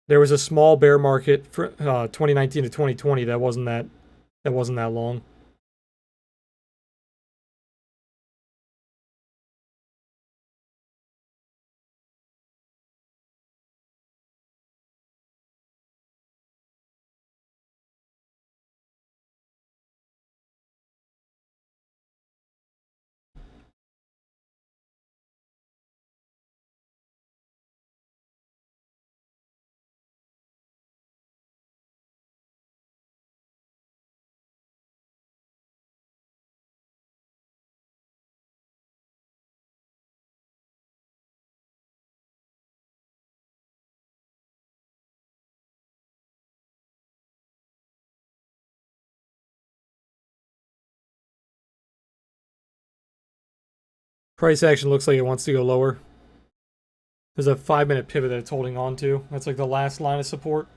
There was a small bear market for 2019 to 2020 that wasn't that long. Price action looks like it wants to go lower. There's a 5-minute pivot that it's holding on to. That's like the last line of support.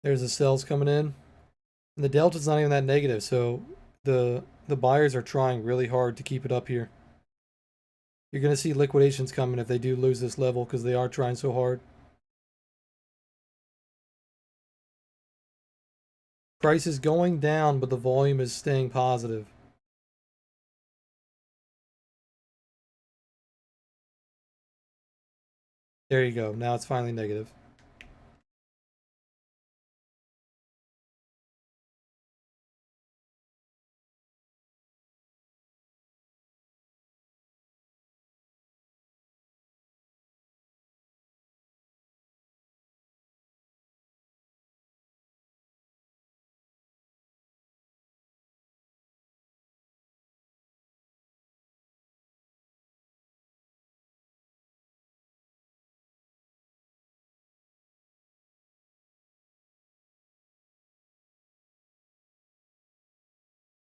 There's the sells coming in. And the delta's not even that negative, so the buyers are trying really hard to keep it up here. You're going to see liquidations coming if they do lose this level because they are trying so hard. Price is going down, but the volume is staying positive. There you go. Now it's finally negative.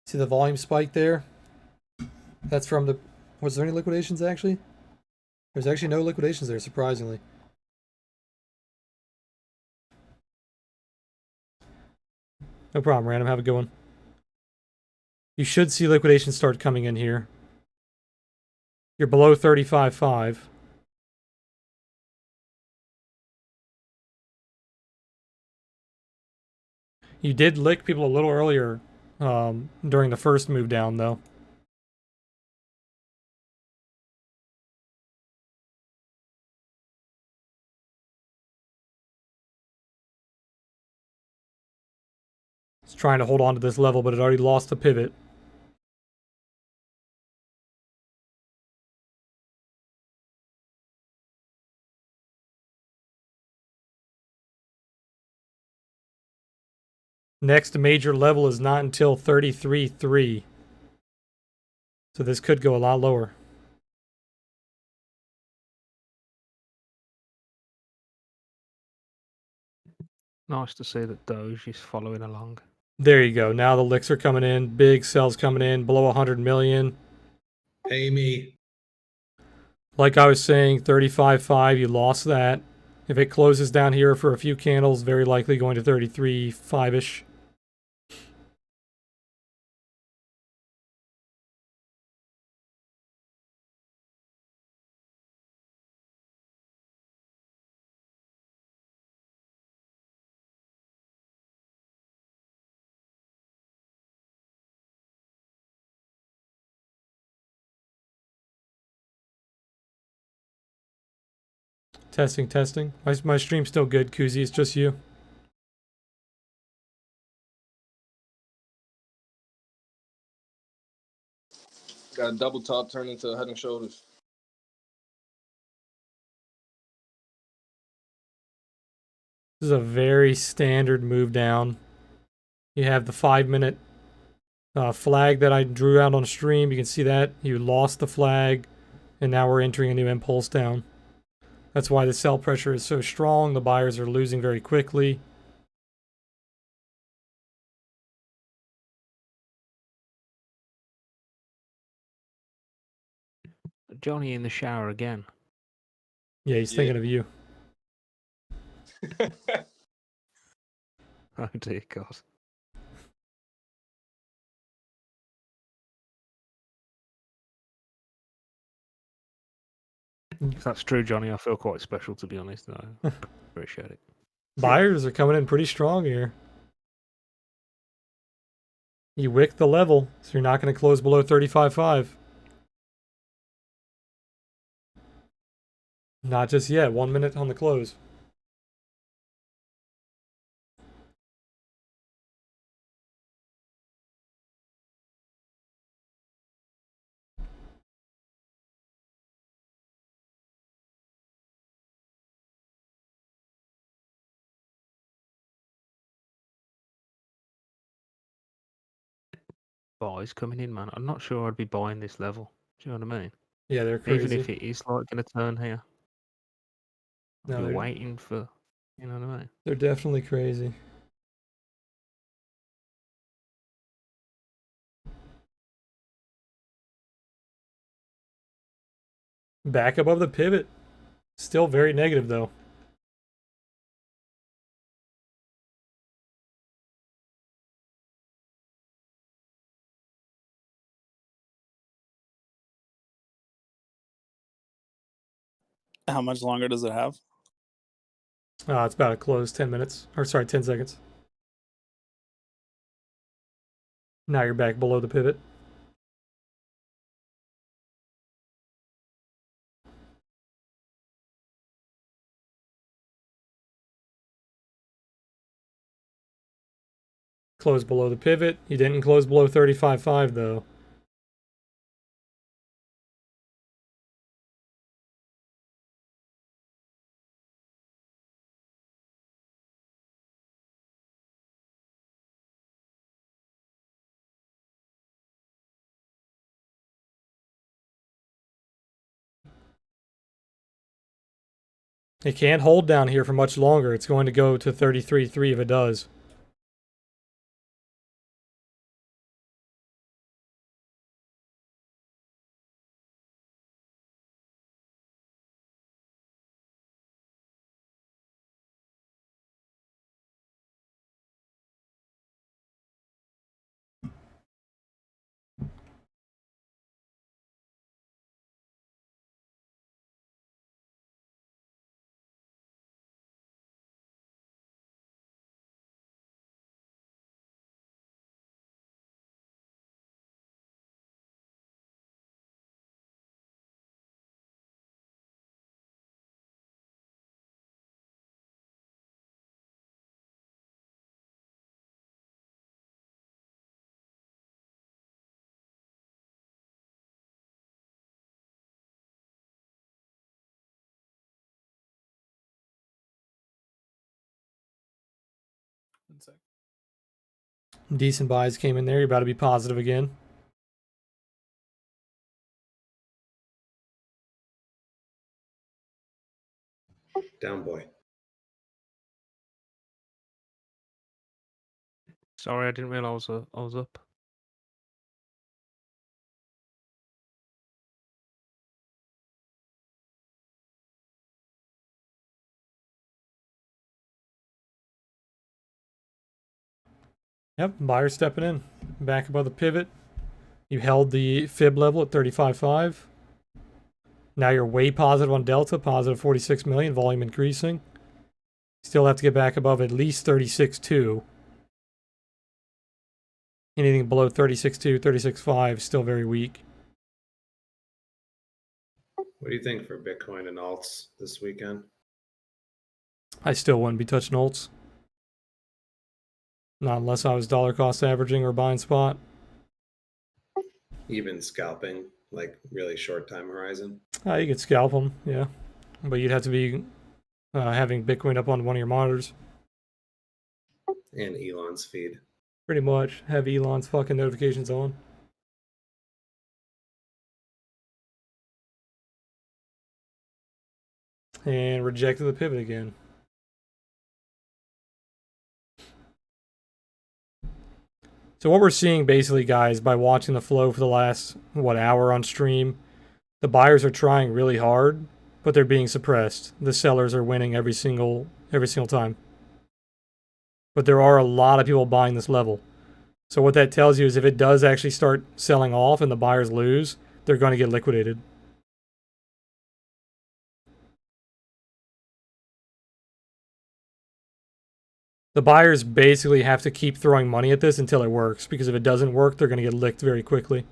See the volume spike there? That's from the... Was there any liquidations actually? There's actually no liquidations there, surprisingly. No problem, Random. Have a good one. You should see liquidations start coming in here. You're below 35.5. You did lick people a little earlier during the first move down, though. It's trying to hold on to this level, but it already lost the pivot. Next major level is not until 33.3. So this could go a lot lower. Nice to see that Doge is following along. There you go. Now the licks are coming in. Big sells coming in. Below 100 million. Pay me. Like I was saying, 35.5, you lost that. If it closes down here for a few candles, very likely going to 33.5-ish. Testing, testing. My stream's still good, Kuzi. It's just you. Got a double top turned into head and shoulders. This is a very standard move down. You have the 5-minute flag that I drew out on stream. You can see that. You lost the flag, and now we're entering a new impulse down. That's why the sell pressure is so strong. The buyers are losing very quickly. Johnny in the shower again. Yeah, he's thinking of you. Oh dear God. If that's true, Johnny, I feel quite special, to be honest. I appreciate it. Buyers are coming in pretty strong here. You wick the level, so you're not going to close below 35.5. Not just yet. 1 minute on the close. Buys coming in, man. I'm not sure I'd be buying this level. Do you know what I mean? Yeah, they're crazy. Even if it is like going to turn here, No, I'll be they're- waiting for, you know what I mean? They're definitely crazy. Back above the pivot. Still very negative, though. How much longer does it have? It's about to close 10 minutes. Or, sorry, 10 seconds. Now you're back below the pivot. Close below the pivot. You didn't close below 35.5, though. It can't hold down here for much longer. It's going to go to 33.3 if it does. Decent buys came in there. You're about to be positive again. Down boy. Sorry, I didn't realize I was up. Yep, buyer stepping in. Back above the pivot. You held the fib level at 35.5. Now you're way positive on Delta, positive 46 million, volume increasing. Still have to get back above at least 36.2. Anything below 36.2, 36.5 still very weak. What do you think for Bitcoin and alts this weekend? I still wouldn't be touching alts. Not unless I was dollar cost averaging or buying spot. Even scalping, like really short time horizon? You could scalp them, yeah. But you'd have to be having Bitcoin up on one of your monitors. And Elon's feed. Pretty much. Have Elon's fucking notifications on. And rejected the pivot again. So what we're seeing basically, guys, by watching the flow for the last, hour on stream, the buyers are trying really hard, but they're being suppressed. The sellers are winning every single time. But there are a lot of people buying this level. So what that tells you is if it does actually start selling off and the buyers lose, they're going to get liquidated. The buyers basically have to keep throwing money at this until it works, because if it doesn't work, they're going to get licked very quickly.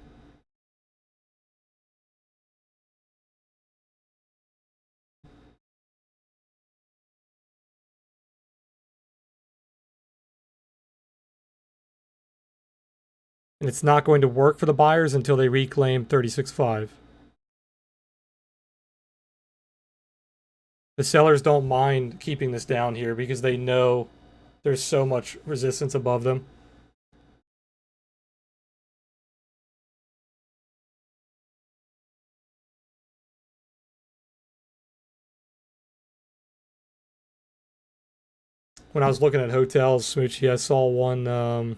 And it's not going to work for the buyers until they reclaim 36.5. The sellers don't mind keeping this down here because they know there's so much resistance above them. When I was looking at hotels, Smoochie, I saw one,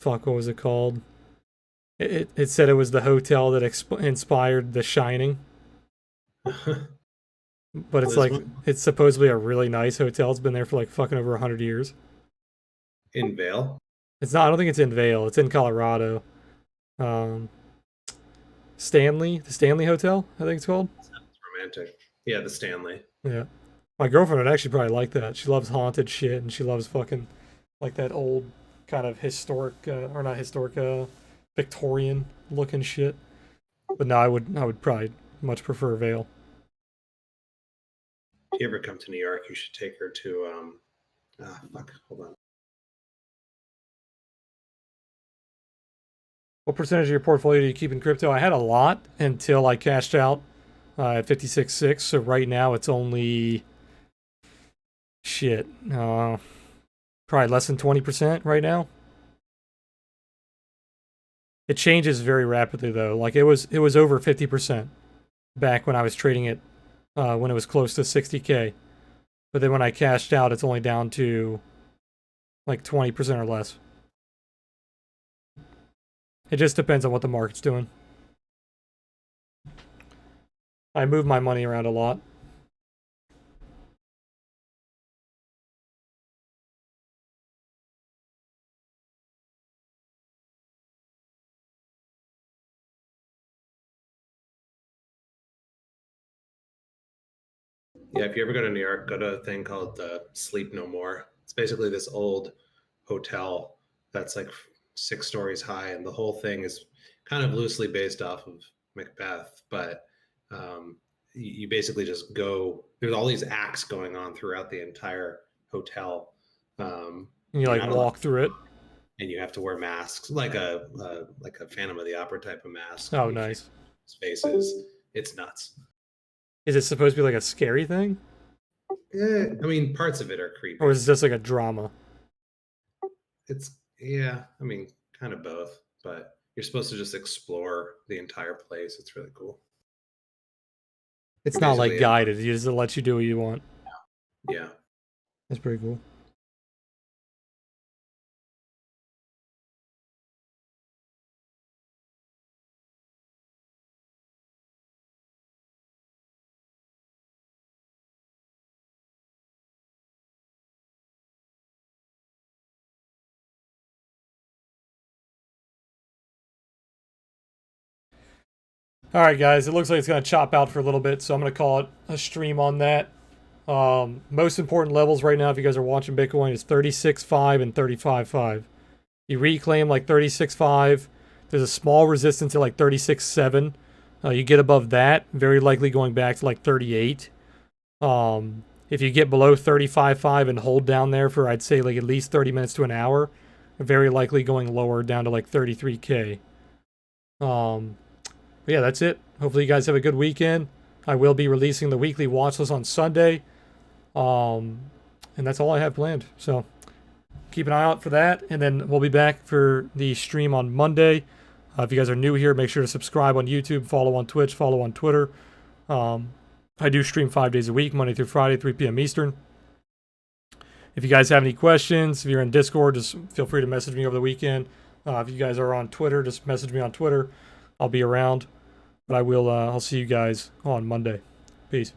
fuck, what was it called? It said it was the hotel that inspired The Shining. But it's like, it's supposedly a really nice hotel. It's been there for like fucking over 100 years. In Vale? It's not, I don't think it's in Vale. It's in Colorado. Stanley, the Stanley Hotel, I think it's called. It's romantic. Yeah, the Stanley. Yeah. My girlfriend would actually probably like that. She loves haunted shit, and she loves fucking like that old kind of historic, or not historic, Victorian looking shit. But no, I would probably much prefer Vale. If you ever come to New York, you should take her to hold on. What percentage of your portfolio do you keep in crypto? I had a lot until I cashed out at 56.6. So right now it's only probably less than 20% right now. It changes very rapidly though. Like it was over 50% back when I was trading it when it was close to 60K. But then when I cashed out, it's only down to like 20% or less. It just depends on what the market's doing. I move my money around a lot. Yeah, if you ever go to New York, go to a thing called Sleep No More. It's basically this old hotel that's like 6 stories high, and the whole thing is kind of loosely based off of Macbeth. But you basically just go. There's all these acts going on throughout the entire hotel. And you like walk through it, and you have to wear masks, like a Phantom of the Opera type of mask. Oh, nice. Spaces. It's nuts. Is it supposed to be like a scary thing? Yeah, I mean, parts of it are creepy. Or is it just like a drama? I mean, kind of both, but you're supposed to just explore the entire place. It's really cool. It's not like guided. You just let you do what you want. Yeah. That's pretty cool. All right, guys. It looks like it's going to chop out for a little bit, so I'm going to call it a stream on that. Most important levels right now, if you guys are watching Bitcoin, is 36.5 and 35.5. You reclaim like 36.5. There's a small resistance at like 36.7. You get above that, very likely going back to like 38. If you get below 35.5 and hold down there for, I'd say, like at least 30 minutes to an hour, very likely going lower down to like 33K. But yeah, that's it. Hopefully you guys have a good weekend. I will be releasing the weekly watch list on Sunday. And that's all I have planned. So keep an eye out for that. And then we'll be back for the stream on Monday. If you guys are new here, make sure to subscribe on YouTube, follow on Twitch, follow on Twitter. I do stream 5 days a week, Monday through Friday, 3 p.m. Eastern. If you guys have any questions, if you're in Discord, just feel free to message me over the weekend. If you guys are on Twitter, just message me on Twitter. I'll be around. But I'll see you guys on Monday. Peace.